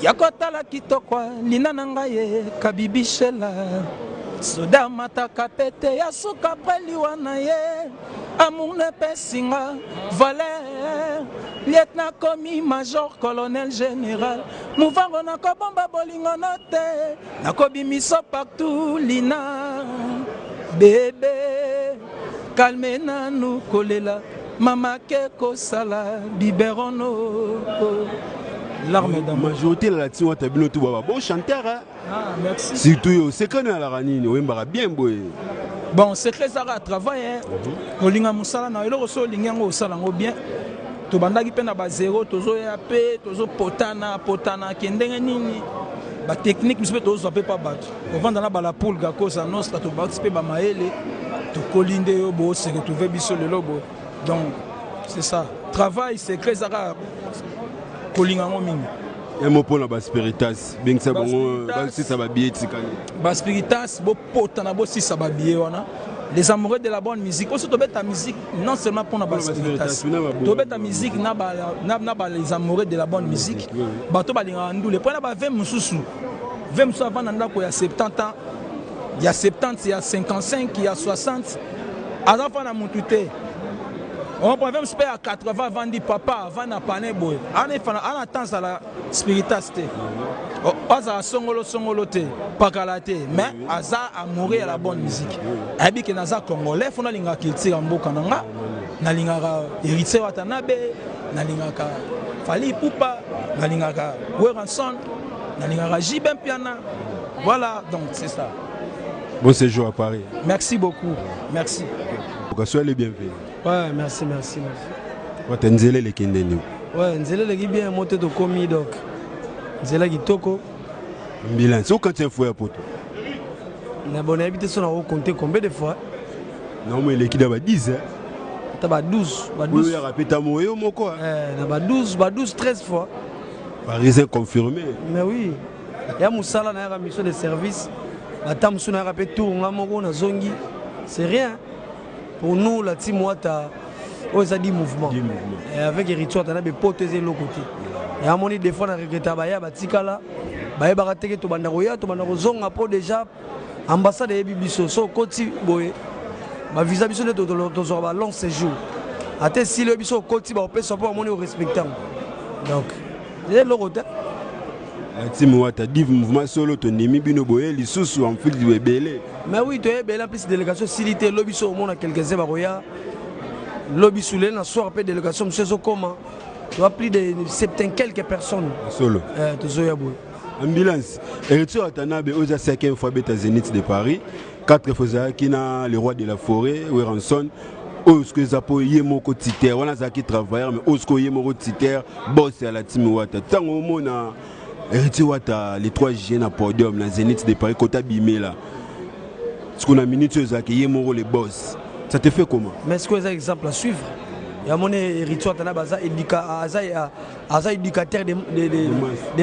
I: ya kotala kitoko lina na ngai ye kabibishela soda mataka pete ya suka preliwa na ye amour ne pesinga valeur lieutenant commis major colonel général mouvango nakobomba bolingo na te nakobimiso partout lina bébé calme nanu kolela mama ke kosala biberono l'arme d'un
A: majorité la latine wata bino tout baba bon chanteur
I: merci
A: surtout yo secret na la ranini oyembaka bien boy
I: bon secret ça va travailler olinga musala na eloko so olinga ngo osala ngo bien to bandaki pe na ba zéro tozo ya pe tozo potana kendenge nini ba technique misipe tozo pe pa bat ovanda na bala poule ga kosa nostra to bat pe ba maele to kolinde yo bo se retrouver biso le lobo donc c'est ça travail secret ça va kolinga ngo mingi
A: un mot pour la Baspiritas bien que ça bon si ça va bien tikani
I: Baspiritas bo potana bo si ça va bien wana les amoureux de la bonne musique. Aussi, tu ta musique, non seulement pour la spiritas. Tu ta musique, les amoureux de la bonne musique. Tu vas les rendre. Le point là, 20 moussous. 20 moussous avant, il y a 70 ans. Il y a 70, il y a 55, il y a 60. Avant, on a monté. On peut même se faire à 80 avant de papa, avant de paner boy. On attend ça la spiritas. Aza songolo te, pakalate, mais aza amoureux à la bonne musique. Abi que naza congolais, fona linga culture mboka nanga, na linga héritier Watanabe, na linga Fally Ipupa, na linga Weranson, na linga Jibem Piana. Voilà, donc c'est ça.
A: Bon séjour à Paris.
I: Merci beaucoup. Merci.
A: Soyez les bienvenus.
K: Ouais, merci.
A: Ouais, Nzele le Kindeni.
K: Ouais, Nzele le qui bien monté de commis donc. Nzele qui toko.
A: Bilan, c'est quand tu es fouillé pour toi.
K: Na bonne habité son a compté combien de fois?
A: Non mais l'équipe a 10 hein.
K: T'as 12,
A: Oui, il a répété à moi mon quoi.
K: Na 12, 13 fois.
A: Parisien confirmé.
K: Mais oui. Il y a Moussala na la mission de service. Atam suna répété tout on na zongi. C'est rien. Pour nous, la team Wata, on a dit mouvement. Et avec Héritier, on a des potes de l'autre côté. Et à mon avis, des fois, on a regretté Baya, Batikala, Baya Barateke, Tobandaroya, Tobandarozong, après déjà, ambassade de Bibiso, so Koti, Boé, ma visa biso de long séjour. Ate si le biso Koti, on peut s'en prendre au respectant. Donc, c'est l'autre côté.
A: La team Wata dit mouvement solo, ton ennemi Bino Boé, les sous en fil du Ebélé.
K: Mais oui, tu es belle en plus délégation silité lobby sur au monde à quelques baroya lobby sous les soir après délégation monsieur Zokoma tu as plus de 70 quelques personnes
A: solo
K: tu zoyabou
A: ambulance Héritier Watanabe aux 5e fois bêta Zénith de Paris 4 fois qui na le roi de la forêt Weranson Osko Zapo Yemoko Titer on a zaki travailleur mais Osko Yemoko Titer boss à la team Wata tango au monde Héritier Wata les 3 J na podium na Zénith de Paris Kota Bimé là. Ce qu'on a minute qui est mon les boss. Ça te fait comment?
K: Mais est-ce que vous avez un exemple à suivre? Il y a mon héritier à éducateur des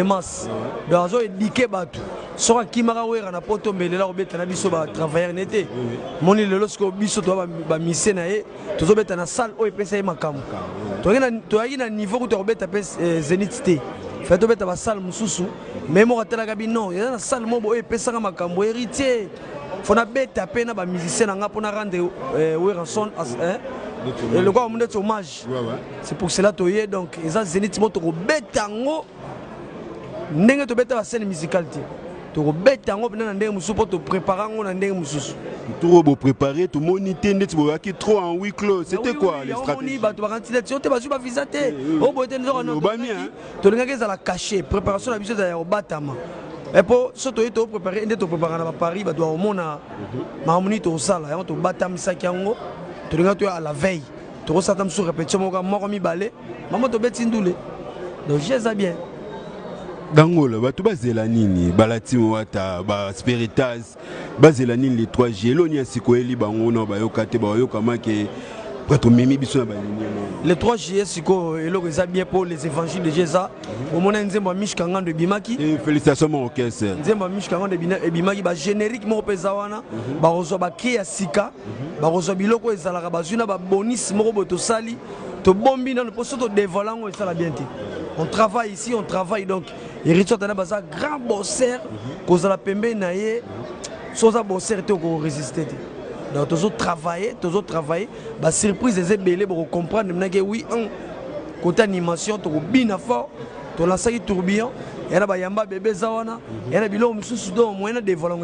K: masses. Donc, ils ont éduqué Batou. Sur un Kimara, on a pas tombé là, on a dit que travailleur n'était. Mon île, lorsque biso doit misser, tu as dans la salle où il peut essayer ma cam. Tu as un niveau où tu as Zénith. Fait tu as dans la salle Moussou. Mais moi, tu as non, il y a une salle où il peut essayer ma cam. Héritier. Faut na beta pena ba musicien nga pour na rendre Weranson et le quoi on dit hommage. C'est pour cela toyé donc eza Zénith moto ko beta ngo ndenge to beta ba scène musicale ti to ko beta ngo na ndenge musu pour te préparer ngo na ndenge mususu
A: tout beau préparer tout moniter ndeti bo ki trop en huis clos c'était quoi les stratégies
K: ba to ba candidature te ba su ba visa te o bo te nzo no to ndenge za la cacher préparation la biso za obatama. Et pour ce que tu as préparé, tu as préparé à Paris, tu dois au monde à Marmoni, tu as salle, tu as battu Misakiango, tu as à la veille, tu as satam sur répétition, tu as mis balai, maman tu as bêté indoulé. Donc j'ai ça bien.
A: Dangola, tu as Zélanini, Balati Wata, Spiritas, Bazelanini, les 3G, Lonia Sikoeli, Bangono, Bayokate, Bayokamake.
K: Les 3 JS, c'est bien pour les évangiles de Jésus. Au moment où on a mis de Bimaki.
A: Félicitations, mon orchestre.
K: On a mis de Bimaki, générique, mon pesawana, Barozoba Kia Sika, Barozobiloko et Salarabazuna, Bonis, Moroboto Sali, to bombi dans le poste de dévoilant et ça la bien. On travaille ici, on travaille donc. Héritier de Baza, grand bosseur, cause la Pembe Naye, sans un bosseur, tu as résisté. Donc, toujours travailler, bah surprise des ébélés pour comprendre que oui, côté animation, tu as bien fort, tu as lancé tourbillon, il y a un bébé zawana, il y a un bilon au moins des volants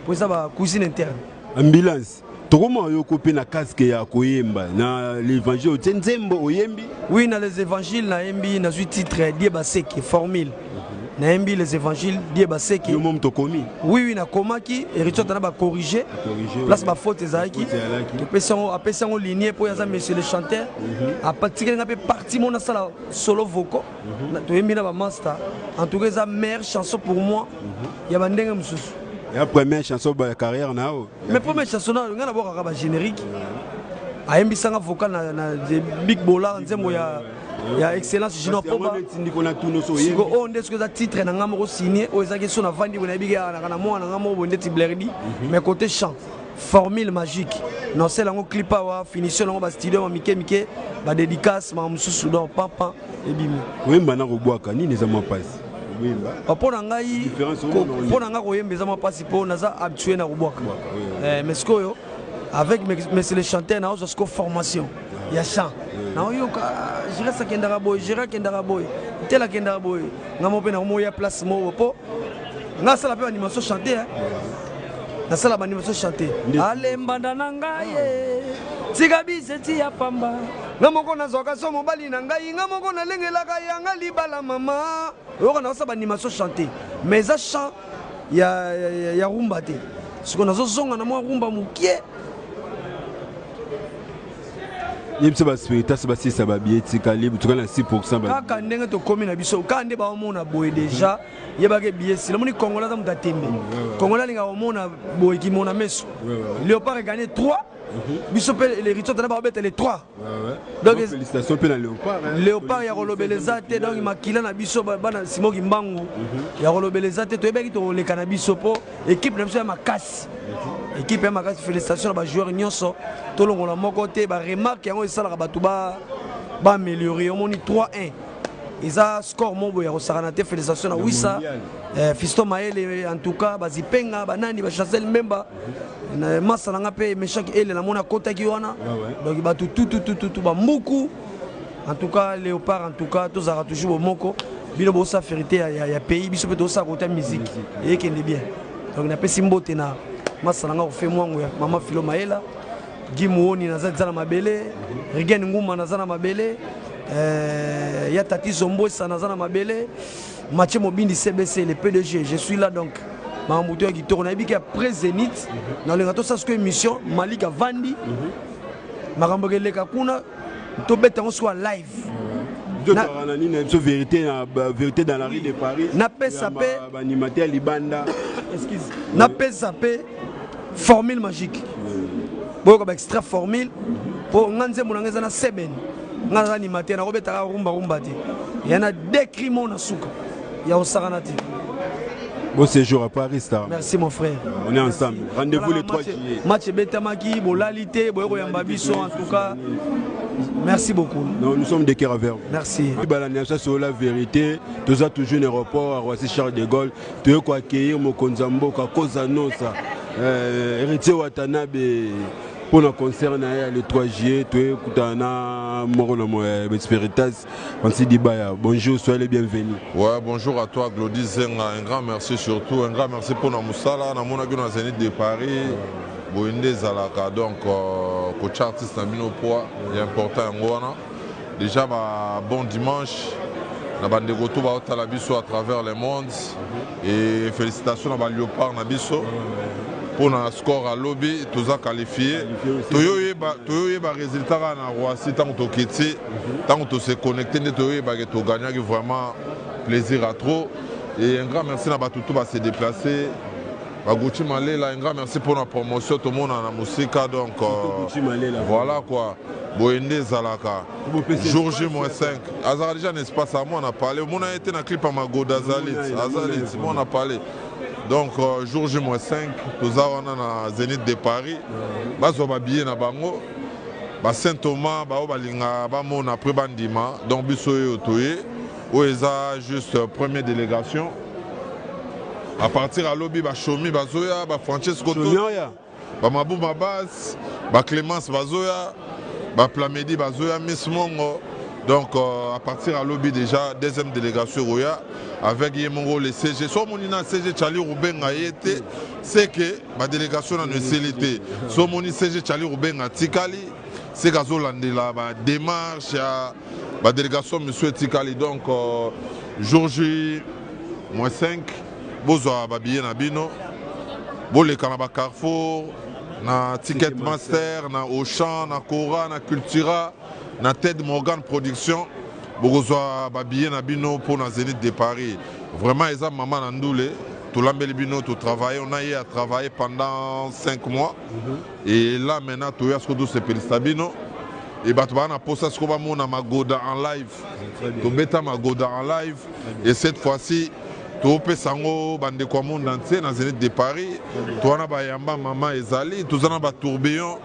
K: pour ça, la cuisine interne.
A: Ambulance. Comment vous coupez la casque à Koyemba dans l'évangile Tenzembo Oyembi?
K: Oui, dans les évangiles, na Yembi, na un titre Diebaseki, formule. Na Yembi les évangiles Diebaseki. Oui, na Komaki, Héritier Tana corrigé. Place ma faute ezaki. Tu peux appeler en ligne pour y monsieur le chanteur. À partir de partie mon sala solo vocal. Tu Yembi na master. En tout cas, la meilleure chanson pour moi. Il y a bandenge mususu.
A: La première chanson de la carrière,
K: mais première chanson, on a d'abord un générique. A Yembi sanga vocal na Big Bola, il y a excellence. Je n'ai pas on est ce que ça titre n'a pas signé. On est sur la vente de la biga, on a moi on a moi on est mais côté chant. formule magique non c'est lango clip wa finition lango ba studio ma mike ba dédicace ma mususu don papa et bimi
A: oui bana ko boaka nini za mapasi oui ba
K: pona ngai pona nga ko yembe za mapasi po naza habitué na ko boaka mais ce que avec monsieur le chanteur na ozo sko formation ya chant na yo je reste kendara boy tela kendara boy ngamo pe na mo ya place mo po nga sala pe animation chanter na sala ba animation chanter ale mbanda na ngai tika bise ti ya pamba ngamo ko na zoka so mobali na ngai ngamo ko na lengela ka ya ngali bala mama yo na sala ba animation chanter mais ça chant ya rumba te ce qu'on a zonga na mo rumba mukie
A: yebisa ba spiritas ba sisa ba bieti kalibu tukana 6% ba
K: kaka ndenge to komi na biso ka nde ba omona boye déjà yebake biesi le moni congolais za mutatembe congolais linga omona boye ki mona meso Léopard a gagné 3 biso pe les rituels na ba beta les 3
A: donc félicitations pe na Léopard
K: Léopard ya rolobeleza te donc makila na biso bana simoki mbangu ya rolobeleza te to yebaki to le cannabis po équipe na biso ya makasi équipe ya makasi félicitations na ba joueurs nyonso to longola moko te ba remarque yango esala ba tuba ba améliorer on moni 3-1 Isa score mon boya Rosaranate félicitations na Wissa Fiston Maele en tout cas bazipenga banani ba Chancel Memba na masala ngape meshaki ele na mona kota ki wana donc ba tout ba mbuku en tout cas Léopard en tout cas tous ara toujours moko bino bo sa vérité ya pays biso pe to sa côté musique et qui est bien donc na pesi mbote na masala nga fait mwangu ya mama Filo Maela Gimuoni na zana mabele Rigen Nguma na zana mabele ya Tati Zombo Sanazana Mabele, Mathieu Mobindi CBC, le PDG, je suis là donc. Mahamoutou qui tourne après Zénith, dans le gâteau, ça c'est une émission, Malika Vandi, Marambogele Kakuna, Tobet on soit live.
A: Vérité dans la rue de Paris.
K: N'a pas sapé,
A: animateur Libanda.
K: Excuse. N'a pas sapé, formule magique. Beaucoup extra formule pour Nganze Moulangeza na Seben. Nga animateur na robeta rumba te yana décrimo na suka ya osarana te.
A: Bon séjour à Paris Star.
K: Merci mon frère.
A: On est ensemble. Rendez-vous le 3 juillet.
K: Match betamaki bolalité boyko yamba biso en tout cas. Merci beaucoup.
A: Non, nous sommes des cœurs verts.
K: Merci.
A: Ça c'est la vérité. Tous a toujours un aéroport à Roissy Charles de Gaulle. Tu ko accueillir mo konzambo ka kozano ça. Héritier Watanabe pour le concert le 3 juillet, tu es Spiritas. Bonjour, soyez les bienvenus.
L: Ouais, bonjour à toi, Glody Zenga. Un grand merci surtout. Un grand merci pour Namoussala. Nous avons Zénith de Paris. Boinde Zalaka. Donc, coach artiste Nabino Poa. Il est important. Déjà, bon dimanche. Nous avons des retours à Talabiso à travers le monde. Et félicitations à Léopard Nabiso. Pour un score à lobby, tous a qualifié. Tu as un résultat à Roissy, tant que tu tant que tu es connecté, tu as gagné vraiment plaisir à trop. Et un grand merci à tout se déplacer. Un grand merci pour la promotion, tout le monde en a musique. Donc voilà quoi. Boende Zalaka. Jour J-5. Azar déjà un espace à moi, on a parlé. On a été dans le clip à Magoda Azalit. Azalit, on a parlé. Donc, jour J-5, nous avons un Zénith de Paris. Nous avons habillé na bango. Saint-Thomas, on a pris bandima. Donc, nous avons juste première délégation. À partir de lobby, Chomi, Bazoya, Francesco, Mabou Mabas, Clémence Bazoya, Plamedi Bazoya, Miss Mongo. Donc, à partir de lobby, déjà, deuxième délégation Roya. Avec Yemongo, le CG. Soit mon CG Charlie Rouben a été, c'est que ma délégation a une célité. Soit mon CG Charlie Rouben a Tikali, c'est que la démarche, la délégation M. Tikali. Donc, jour J-5, Bozo Babie Nabino, Bolé Kanaba Carrefour, na Ticketmaster, na Auchan, na Cora, na Cultura, na Ted Morgan Production. Bogozoa Babie Nabino pour la Zénith de Paris. Vraiment, ils ont maman Nandoule. Tout l'ambelibino, tout travaillé. On a eu à travailler pendant 5 mois. Et là, maintenant, tout est ce que c'est Pélistabino. Et bah, tu vas poster ce qu'on va Magoda en live. Tu bêta Magoda en live. Et cette fois-ci, topesa yango bandeko ya monde entier na Zénith de Paris towana bayamba mama ezali tozana batourbillon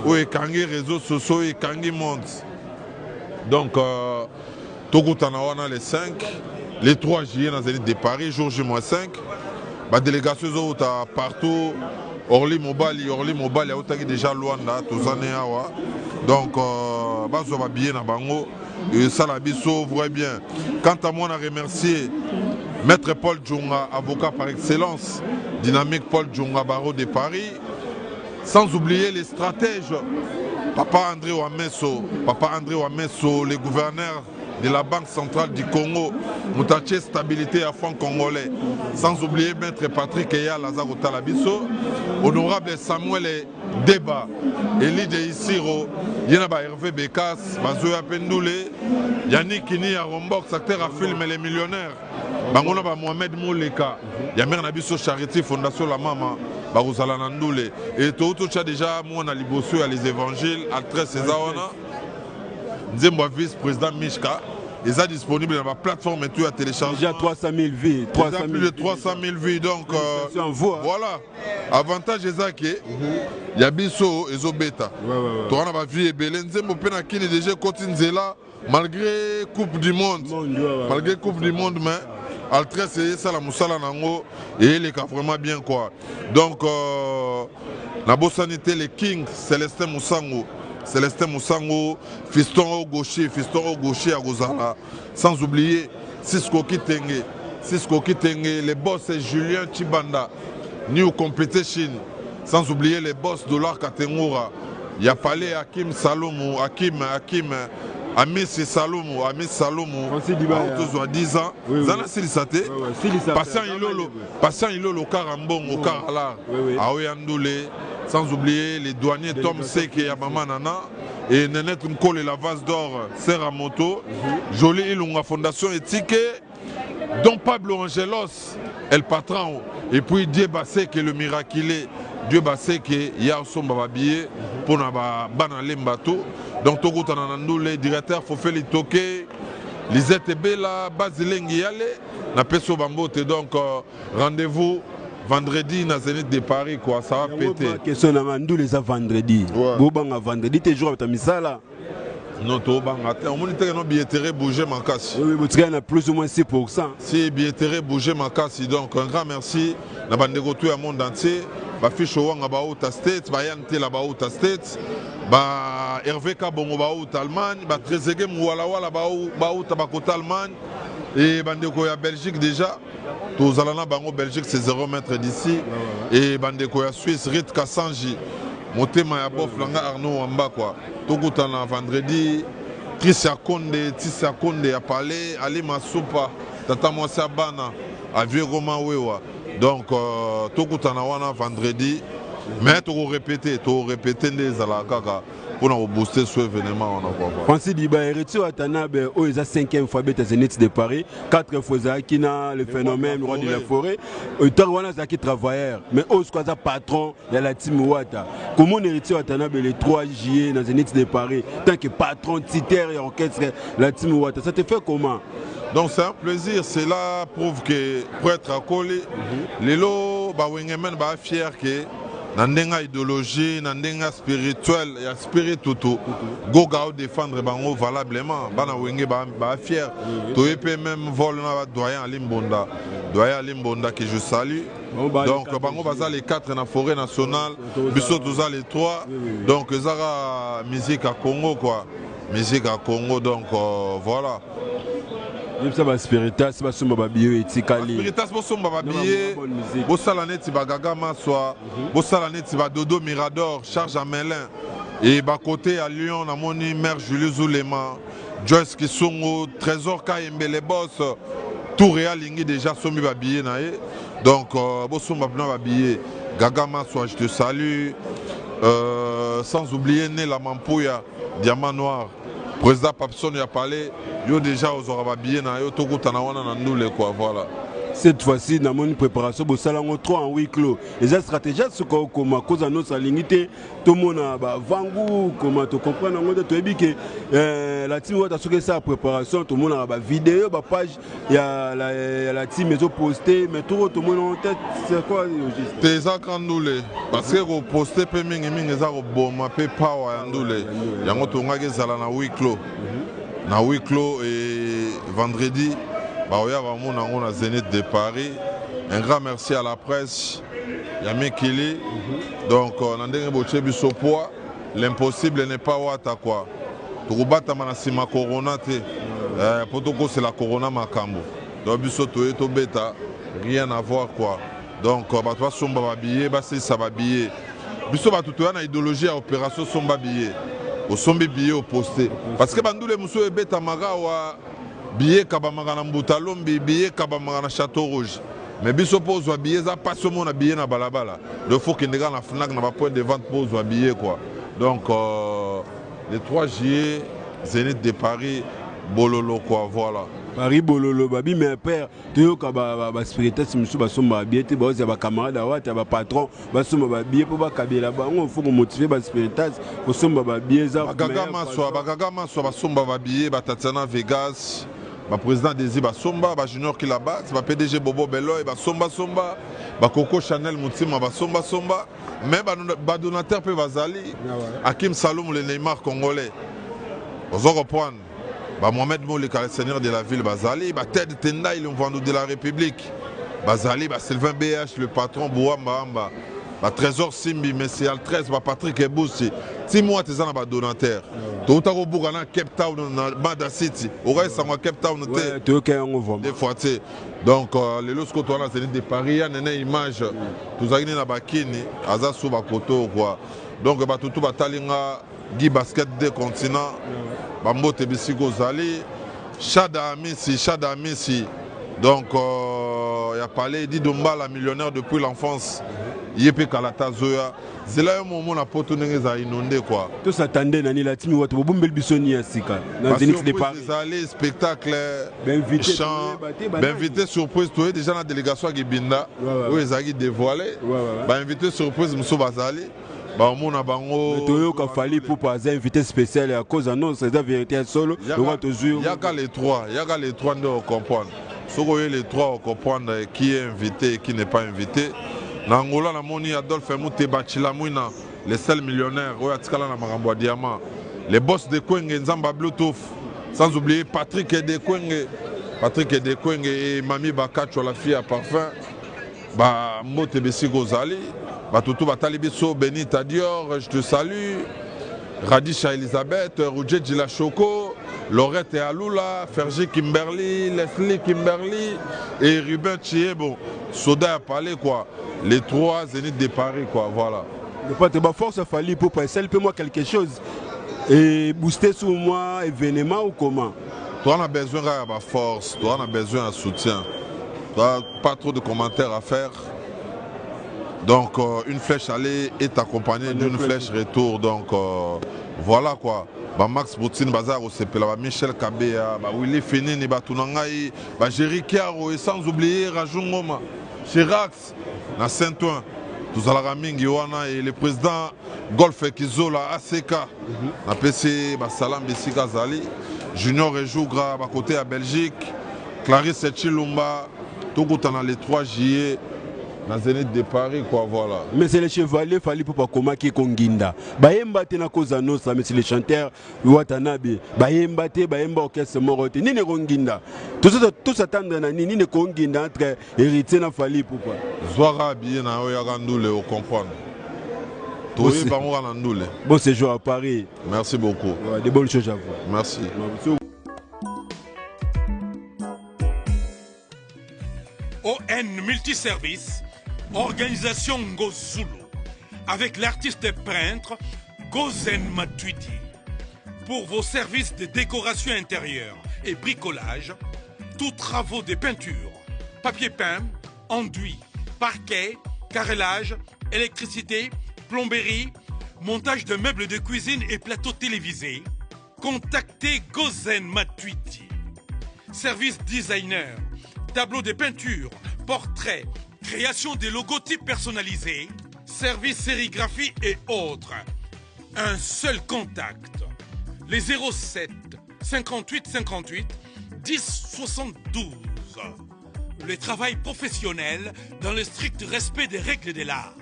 L: oyo ekangi réseaux sociaux oyo ekangi monde donc tokutana wana les 5 les 3 juillet na Zénith de Paris jour J-5 badélégation ezouta partout Orly Mobali autaki déjà Luanda tozane awa donc bazwa babillé na bango et ça la biso voit bien. Quant à moi on a remercié Maître Paul Djonga, avocat par excellence, dynamique Paul Djonga, barreau de Paris, sans oublier les stratèges, Papa André Ouamesso, le gouverneur de la Banque centrale du Congo, Moutaché stabilité à fond congolais, sans oublier Maître Patrick Eya Lazaro Talabiso, honorable Samuel Débat, Elie de Isiro, Yenaba Hervé Bekas, Bazoya Pendoulé, Yannick Kini à Rombox, acteur à film Les Millionnaires, Bangona Mohamed Mouleka, Yamer Nabiso Charity, Fondation La Mama, Baruzala Nandoulé, et tout déjà, moi on a libossé à les évangiles, à 13 Césarona. Nzembo vice-président Mishka, ils sont disponibles dans la plateforme et tout à télécharger.
A: Déjà 300 000 vues.
L: Plus de 300 000 vues, donc voilà. Avantage est que il y a Bisso et Zobeta. Tu as ma vie et Belén. Nzembo Penakini déjà continué là, malgré Coupe du Monde. Malgré Coupe du Monde, mais Altresse c'est ça la Moussala Nango et il est vraiment bien quoi. Donc, la Bossanité, les Kings, Célestin Moussango. Célestin Moussango, fiston au gaucher à Gozala. Sans oublier Cisco Kitenge, les boss c'est Julien Chibanda, New Competition. Sans oublier les boss de l'Arc Katengura. Il y a parlé Hakim Salomou, Amis Salomou, autour de 10 ans. Zana Silisate, Patient Ilolo Karambon, au Karala, Aoyandoulé. Sans oublier les douaniers Tom Seke et Maman Nana et Nenet Nkole et la vase d'or Seramoto, Jolie Ilunga Fondation Éthique, Don Pablo Angelos, El Patron, et puis Dieu Bassé qui est le miraculé, Dieu Bassé qui est Yaosom Bababie pour Bana Lembato. Donc Togo Tananandou, les directeurs Fofeli Toke, Lisette Bella, Basilengi Yale, Napeso Bambote. Donc rendez-vous. Vendredi, dans Zénith de Paris, quoi, ça va péter.
A: Question de Mandou, les vendredi. Bobanga vendredi, t'es joué avec ta misala.
L: Non, tu as on a un billetterie bouger ma casse.
A: Oui, mais tu as plus ou moins 6%.
L: Si billetterie bouger ma casse, donc un grand merci. La bande de retour à monde entier. Ba fiche wanga ba Outa State, ba Yante la ba Outa State, ba Hervé Kabongo ba Outa Allemagne, ba Trezege Mouala wala ba Outa Bakota Allemagne. Et Bandeko ya Belgique déjà, tous allons bango Belgique c'est 0 mètres d'ici. Et Bandeko ya Suisse, Rit Kassanji, Motema ya Bof Langa Arnaud Wamba quoi. Tokutana vendredi, Tissa Konde a parlé, Ali Masupa, Tata Mwasa Bana, à Vieux Roman Wewa. Donc Tokutana wana vendredi, mais tu répéter des alakaka. Pour nous booster ce événement.
A: Francis Diba, Eretio Atanabe, où ils ont 5e fois bête à Zénith de Paris, 4 fois Zakina, le phénomène, roi de la forêt, et Tarwana Zaki travailleur, mais où est-ce qu'on a patron de la team Ouata. Comment Eretio Atanabe le 3 juillet dans Zénith de Paris, tant que patron, titre et orchestre, la team Ouata, ça te fait comment?
L: Donc c'est un plaisir, cela prouve que pour être accolé, les lots, Wengemen, fier que. Nandenga idéologie, nandenga spirituel et spirituel, goga défendre bango valablement, bana wenge ba fier. Toyepe même vol na doyen Alimbonda que je salue. Donc bango baza les 4 na forêt nationale, biso toza les 3. Donc zara musique à Congo quoi. Musique à Congo donc voilà.
A: Ça va Spiritas, ça va Somba Babie et Tikali.
L: Spiritas, ça va Babie, ça va Neti Bagaga Maswa, ça va Neti Dodo Mirador, Charles Amelin. Et à côté à Lyon, on a mon mère Julie Zoulema, Joyce Kisongo, Trésor Kayembe, les boss, tout Réal Lingi déjà Somi Babie. Donc, Somba Babie, Gaga Maswa, je te salue. Sans oublier Nela Mampouya, Diamant Noir. Président Papson y a parlé, yo déjà aux Orababillés, na yo Togo Tanawana Nandoule quoi, voilà.
A: cette fois-ci dans mon préparation au salon 3 en huis clos les stratégies ce comme à cause de notre lignité tout le monde a vangu comment tu comprends que la team a fait sa préparation tout le monde a vidéo page il y a la team ils ont posté mais tout le monde en tête c'est quoi
L: tes akandule parce que vous postez pe mingi za boma pe power andule yango to ngaki zala na huis clos et vendredi Baoya Vamon a Zénith de Paris. Un grand merci à la presse. Yami Kili. Donc, on a dit que l'impossible n'est pas ouata quoi. Toubata manasima corona te. Potoko c'est la corona makambo. Donc, bisoto et bêta, rien à voir quoi. Donc, toi somba babillé, basé ça babillé. Biso batutoya na idéologie à opération somba billet. Au sombi billet au posté. Parce que bandou les moussou et bêta magawa. Billet kabamanga na Mbutalombi, billet kabamanga na Château Rouge. Mais biso pose wa billet ça pas seulement na billet na balabala. Il faut qu'il y ait na Fnac na point de vente pose wa billet quoi. Donc le 3 juillet Zénith de Paris Bololo quoi voilà.
A: Paris Bololo babi mais père tu ka ba spiritus musu ba somba billet te ba ba camarade wa ta ba patron ba somba ba billet pour ba kabela ba on faut motiver ba spiritus pour somba ba billet za
L: bagaga maswa ba somba ba billet ba Tatiana Vegas. Le président Désir Basomba, le junior qui la bat, le PDG Bobo Beloy, Basomba Somba, le Coco Chanel Moutima, Basomba Somba, même le donateur peut Bazali, Hakim Saloum, le Neymar congolais. Vous reprendre, Mohamed Mouli, le seigneur de la ville, Bazali, Ted Tenda, il est vendu de la République, Bazali, Sylvain BH, le patron Bouamba Amba, Trésor Simbi, Messi Al 13, Patrick Eboussi, 6 mois, tu es un donateur. Tout à l'heure, Cape Town, Mada City. Au reste, c'est Cape Town. Des fois, donc, les lots que tu as Zénith de Paris, il y a une image. Tout ça, il y a Bakini, Aza Souba Koto, quoi. Donc, tout Talinga, Guy Basket des continents, Bambo Tebisi Gozali, Chada Messi. Donc, il y a parlé d'Idomba, la millionnaire depuis l'enfance. Yépe Kalata Zoya. C'est là un moment où on a pas inondé quoi.
A: Tout s'attendait dans la team où Bombel Bissoni à Sika.
L: Dans Zénith de Paris. Les spectacles, chants, invité surprise, tu es déjà dans la délégation à Gibinda, où ils ont dévoilé. Invité surprise, M. Bazali.
A: Il fallu pour pas invité spécial à cause de c'est la vérité solo.
L: Il y a les trois de comprendre. Si vous voyez les trois, on comprend qui est invité et qui n'est pas invité. Dans Angola, on a Adolphe Mouté Bachilamouina, les seuls millionnaires, les boss de Kwenge, Nzamba Bluetooth, sans oublier Patrick de Kwenge et Mami Bakacho, la fille à parfum, Mote Bessi Gozali, Toutou Batalibiso, Benita Dior, je te salue, Radisha Elisabeth, Roger Djila Choco, Laurette et Aloula, Fergie Kimberly, Leslie Kimberly et Ruben Chiebo. Soda a parlé quoi. Les trois Zénith de Paris quoi, voilà.
A: Le pas force a fallu pour passer, moi quelque chose et booster sur moi événement ou comment.
L: Toi on a besoin de force, toi on a besoin de soutien. Toi pas trop de commentaires à faire. Donc une flèche aller est accompagnée d'une flèche retour. Donc voilà quoi. Max Boutine Bazar au CPLA, Michel Kabea, Willy Fenini, Tunangaï, Jerry Kiaro et sans oublier Rajungoma, Chirax, na Saint-Ouen, tous à la Raming, Yohana et le président Golf Kizola, ACK, na PC, Salam Bessika Zali, Junior Rejougra, à côté à Belgique, Clarisse Chilumba, tout dans les 3 juillet. Dans Zénith de Paris quoi voilà.
A: Mais c'est les chevaliers fallait pour pas comment qui konginda. Bayemba te na koza nosa mais c'est les chanteurs Watanabe. Bayemba te bayemba orchestre morote ni ne konginda. Tout s'attendre na ni ne konginda entre héritier na fallait pourquoi.
L: Zwara bien na oya gandoule au comprendre. Toi bango na ndoule.
A: Bon séjour à Paris.
L: Merci beaucoup.
A: Ouais, de bonnes choses à vous.
L: Merci.
M: ON Multiservice, organisation Ngozulu, avec l'artiste peintre Gozen Matuidi. Pour vos services de décoration intérieure et bricolage, tous travaux de peinture, papier peint, enduit, parquet, carrelage, électricité, plomberie, montage de meubles de cuisine et plateaux télévisés, contactez Gozen Matuidi. Service designer, tableaux de peinture, portraits, création des logotypes personnalisés, services sérigraphie et autres. Un seul contact. Les 07 58 58 10 72. Le travail professionnel dans le strict respect des règles de l'art.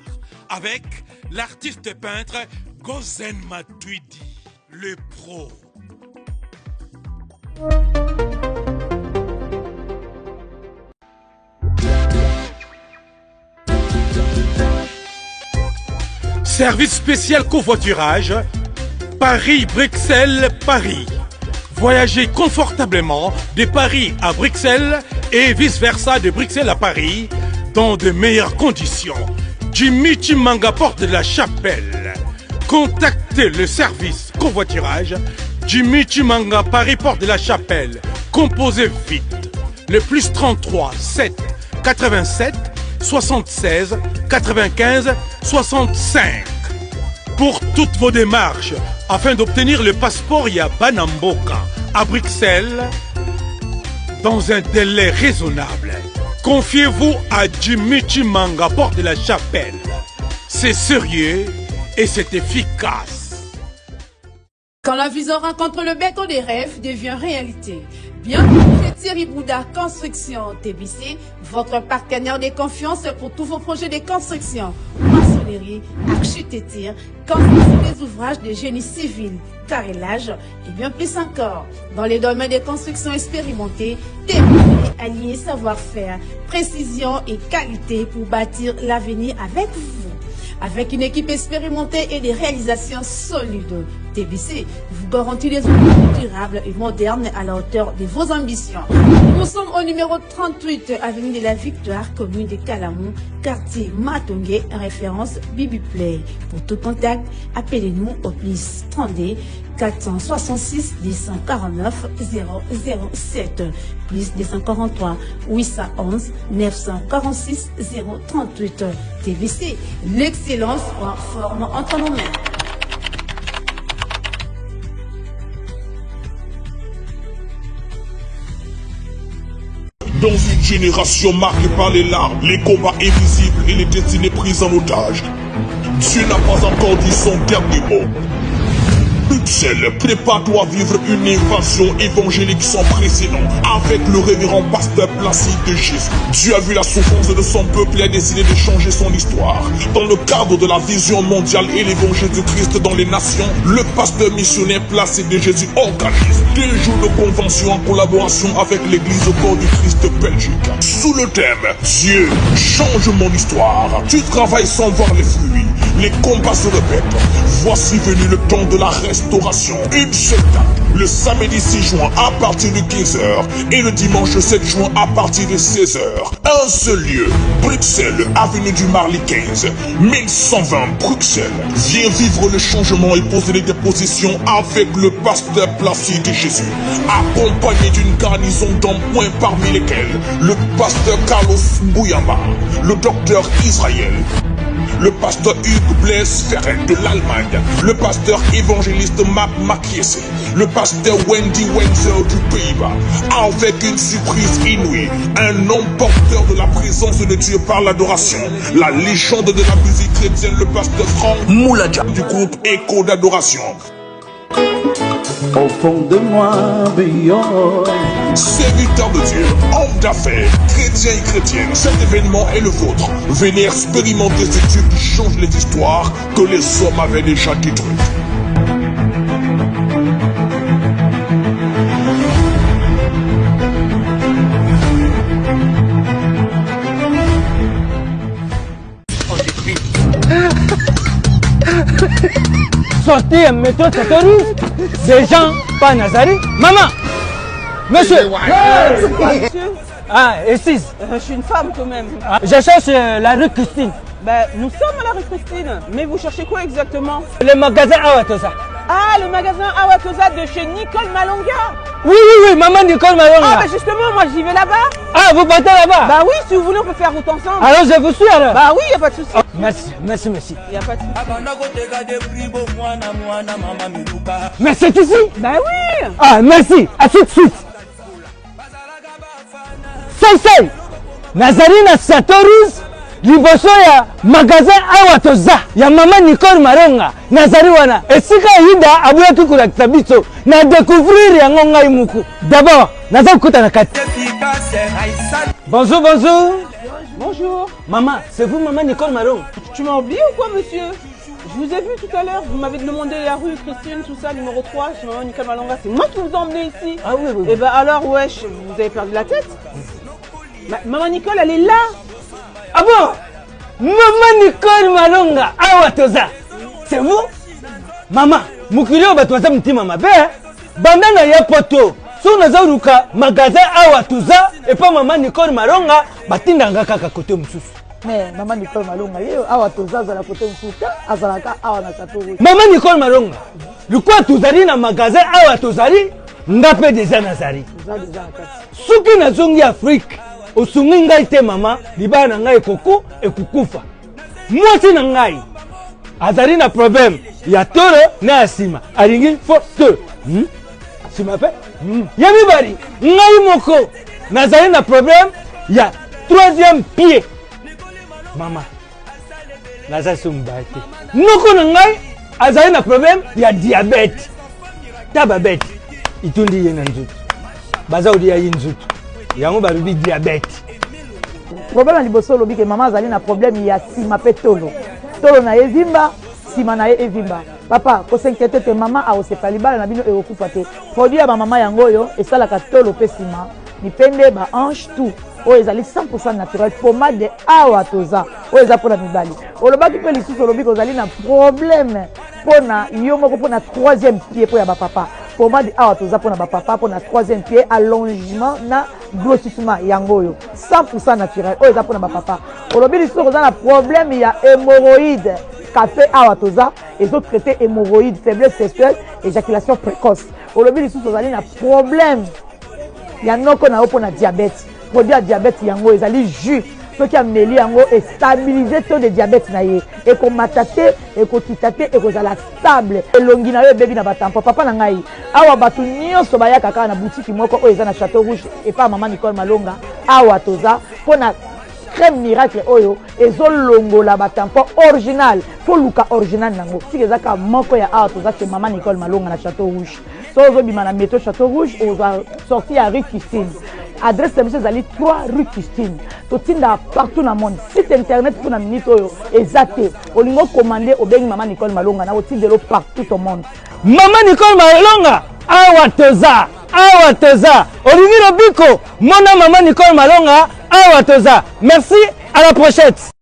M: Avec l'artiste peintre Gozen Matuidi, le pro. Service spécial covoiturage, Paris-Bruxelles-Paris. Voyagez confortablement de Paris à Bruxelles et vice-versa de Bruxelles à Paris dans de meilleures conditions. Jimmy Chimanga, porte de la Chapelle. Contactez le service covoiturage Jimmy Chimanga, Paris, porte de la Chapelle. Composez vite. Le plus 33 7 87 76 95 65. Pour toutes vos démarches, afin d'obtenir le passeport Yabanamboka à Bruxelles, dans un délai raisonnable, confiez-vous à Jimmy Chimanga, porte de la Chapelle. C'est sérieux et c'est efficace.
N: Quand la vision rencontre le béton des rêves devient réalité. Bienvenue chez Thierry Bouda Construction TBC, votre partenaire de confiance pour tous vos projets de construction, maçonnerie, architecture, construction des ouvrages de génie civil, carrelage et bien plus encore. Dans les domaines de construction expérimentés, TBC allié savoir-faire, précision et qualité pour bâtir l'avenir avec vous. Avec une équipe expérimentée et des réalisations solides, TBC vous garantit des outils durables et modernes à la hauteur de vos ambitions. Nous sommes au numéro 38, avenue de la Victoire, commune de Calamon, quartier Matongé, référence Bibi Play. Pour tout contact, appelez-nous au plus 32 466 249 007, plus 243 811 946 038. TBC, l'excellence en forme entre nos mains.
O: Dans une génération marquée par les larmes, les combats invisibles et les destinées prises en otage, Dieu n'a pas encore dit son dernier mot. Bruxelles, prépare-toi à vivre une invasion évangélique sans précédent avec le révérend pasteur Placide de Jésus. Dieu a vu la souffrance de son peuple et a décidé de changer son histoire. Dans le cadre de la vision mondiale et l'évangile du Christ dans les nations, le pasteur missionnaire Placide de Jésus organise 2 jours de convention en collaboration avec l'église au corps du Christ Belgique. Sous le thème Dieu change mon histoire, tu travailles sans voir les fruits. Les combats se répètent. Voici venu le temps de la restauration. Une seule date, le samedi 6 juin à partir de 15h et le dimanche 7 juin à partir de 16h. Un seul lieu, Bruxelles, avenue du Marly 15, 1120 Bruxelles. Viens vivre le changement et poser les dépositions avec le pasteur Placide de Jésus, accompagné d'une garnison d'hommes parmi lesquels le pasteur Carlos Mbuyamba, le docteur Israël, le pasteur Hugues Blaise Ferret de l'Allemagne, le pasteur évangéliste Marc Makiese, le pasteur Wendy Wenzel du Pays-Bas, avec une surprise inouïe, un homme porteur de la présence de Dieu par l'adoration, la légende de la musique chrétienne, le pasteur Franck Mouladia du groupe Écho d'adoration.
P: Au fond de moi,
O: serviteur de Dieu, homme d'affaires, chrétien et chrétienne, cet événement est le vôtre. Venez expérimenter ce Dieu qui change les histoires que les hommes avaient déjà détruites.
Q: Sortir un méthode terroriste, des gens pas Nazari. Maman, monsieur. Ah, et 6.
R: Je suis une femme quand même.
Q: Je cherche la rue Christine.
R: Ben, nous sommes à la rue Christine. Mais vous cherchez quoi exactement?
Q: Le magasin Awatosa.
R: Ah, le magasin Awatosa de chez Nicole Malonga.
Q: Oui, maman Nicole Malonga.
R: Ah, ben justement, moi j'y vais là-bas.
Q: Ah, vous partez là-bas?
R: Bah oui, si vous voulez, on peut faire route ensemble.
Q: Alors je vous suis alors.
R: Bah oui, y a pas de souci.
Q: Merci.
R: Y a pas de souci.
Q: Mais c'est ici?
R: Bah oui.
Q: Ah, merci. À tout de suite. sai nazali na Satorus liboso ya magasin awa toza ya mama Nicole Malonga nazali wana esika Ida abuyaki kolakisa biso na découvrir yango ngai muku. D'abord naza kukuta na kati. Bonjour, bonjour.
R: Bonjour.
Q: Maman, c'est vous maman Nicole Malonga?
R: Tu m'as oublié ou quoi, monsieur? Je vous ai vu tout à l'heure, vous m'avez demandé la rue Christine, tout ça, numéro 3, chez maman Nicole Malonga. C'est moi qui vous ai emmené ici.
Q: Ah oui, oui.
R: Et ben alors, wesh, vous avez perdu la tête? Maman Nicole, elle est là.
Q: Ah bon? Maman Nicole Malonga, awa toza. C'est vous? Maman, mukilio batwaza mtima mabe. Bandana ya poto. So nazaruka magasin awa toza et pas maman Nicole Malonga batindanga kaka côté mususu.
P: Mais maman Nicole Malonga yo awa toza za la côté mususu azalaka awa na Satorus.
Q: Maman Nicole Malonga. Le quoi tozali na magasin awa tozali ngape déjà nazari. Suki na zongi Afrique. Osungi ngai te mama libana na ngai koko ekukufa. Mwasi na ngai azali na problème ya tolo na asima alingi photo. Sima pe? Ya mibari ngai moko nazali na problème ya troisième pied. Mama naza sumbate. Noko na ngai azali na problème ya diabète. Tababete itundi yena nzutu. Baza odi ya nzutu. Yango balubi diabète.
P: Problème liboso lobi ke maman azali na problème ya sima pe tolo. Tolo na evimba, sima na evimba. Papa, ko s'inquiéter te maman a osepali bala na bino ekokufa te. Produit ya ba maman yango yo esalaka tolo pe sima. Ni pende ba hanche tout. O ezali 100% naturel. Pommade de awa toza. O eza pona mibali. Olobaki pe lisusu lobi ko ozali na problème pona yo moko pona troisième pied po ya ba papa. Pommade awa toza pona ba papa pona troisième pied allongement na grossissement yangoyo 100% naturel. O eza pona ba papa. Olobi lisusu ko na problème ya hémorroïde. Café awa toza et autres traités hémorroïde, faiblesse sexuelle, éjaculation précoce. Olobi lisusu ozali na problème ya noko na opo na diabète. Produit à diabète yango ezali jus. Ce qui a mêlé yango et stabiliser taux de diabète na ye. Et ko matate et ko kitate et ko zala stable. Elongi na yo baby na batampo papa na ngai. Awa batu nyonso baya kaka na boutique moko o eza na Château Rouge et pas maman Nicole Malonga. Awa toza pona crème miracle oyo ezolongola batampo original. Faut luka original nango. Si ezaka moko ya awa toza c'est maman Nicole Malonga na Château Rouge. So ozobima na métro Château Rouge on va sortir à rue Christine. Adresse de Zali 3 rue Christine. Totinda partout dans le monde. Site internet pour la minute oyo ezate. Olingo commander au bengi maman Nicole Malonga na otinde lo partout au monde.
Q: Maman Nicole Malonga awa toza. Awa toza. Olingi Robiko, mon maman Nicole Malonga awa toza. Merci, à la prochaine.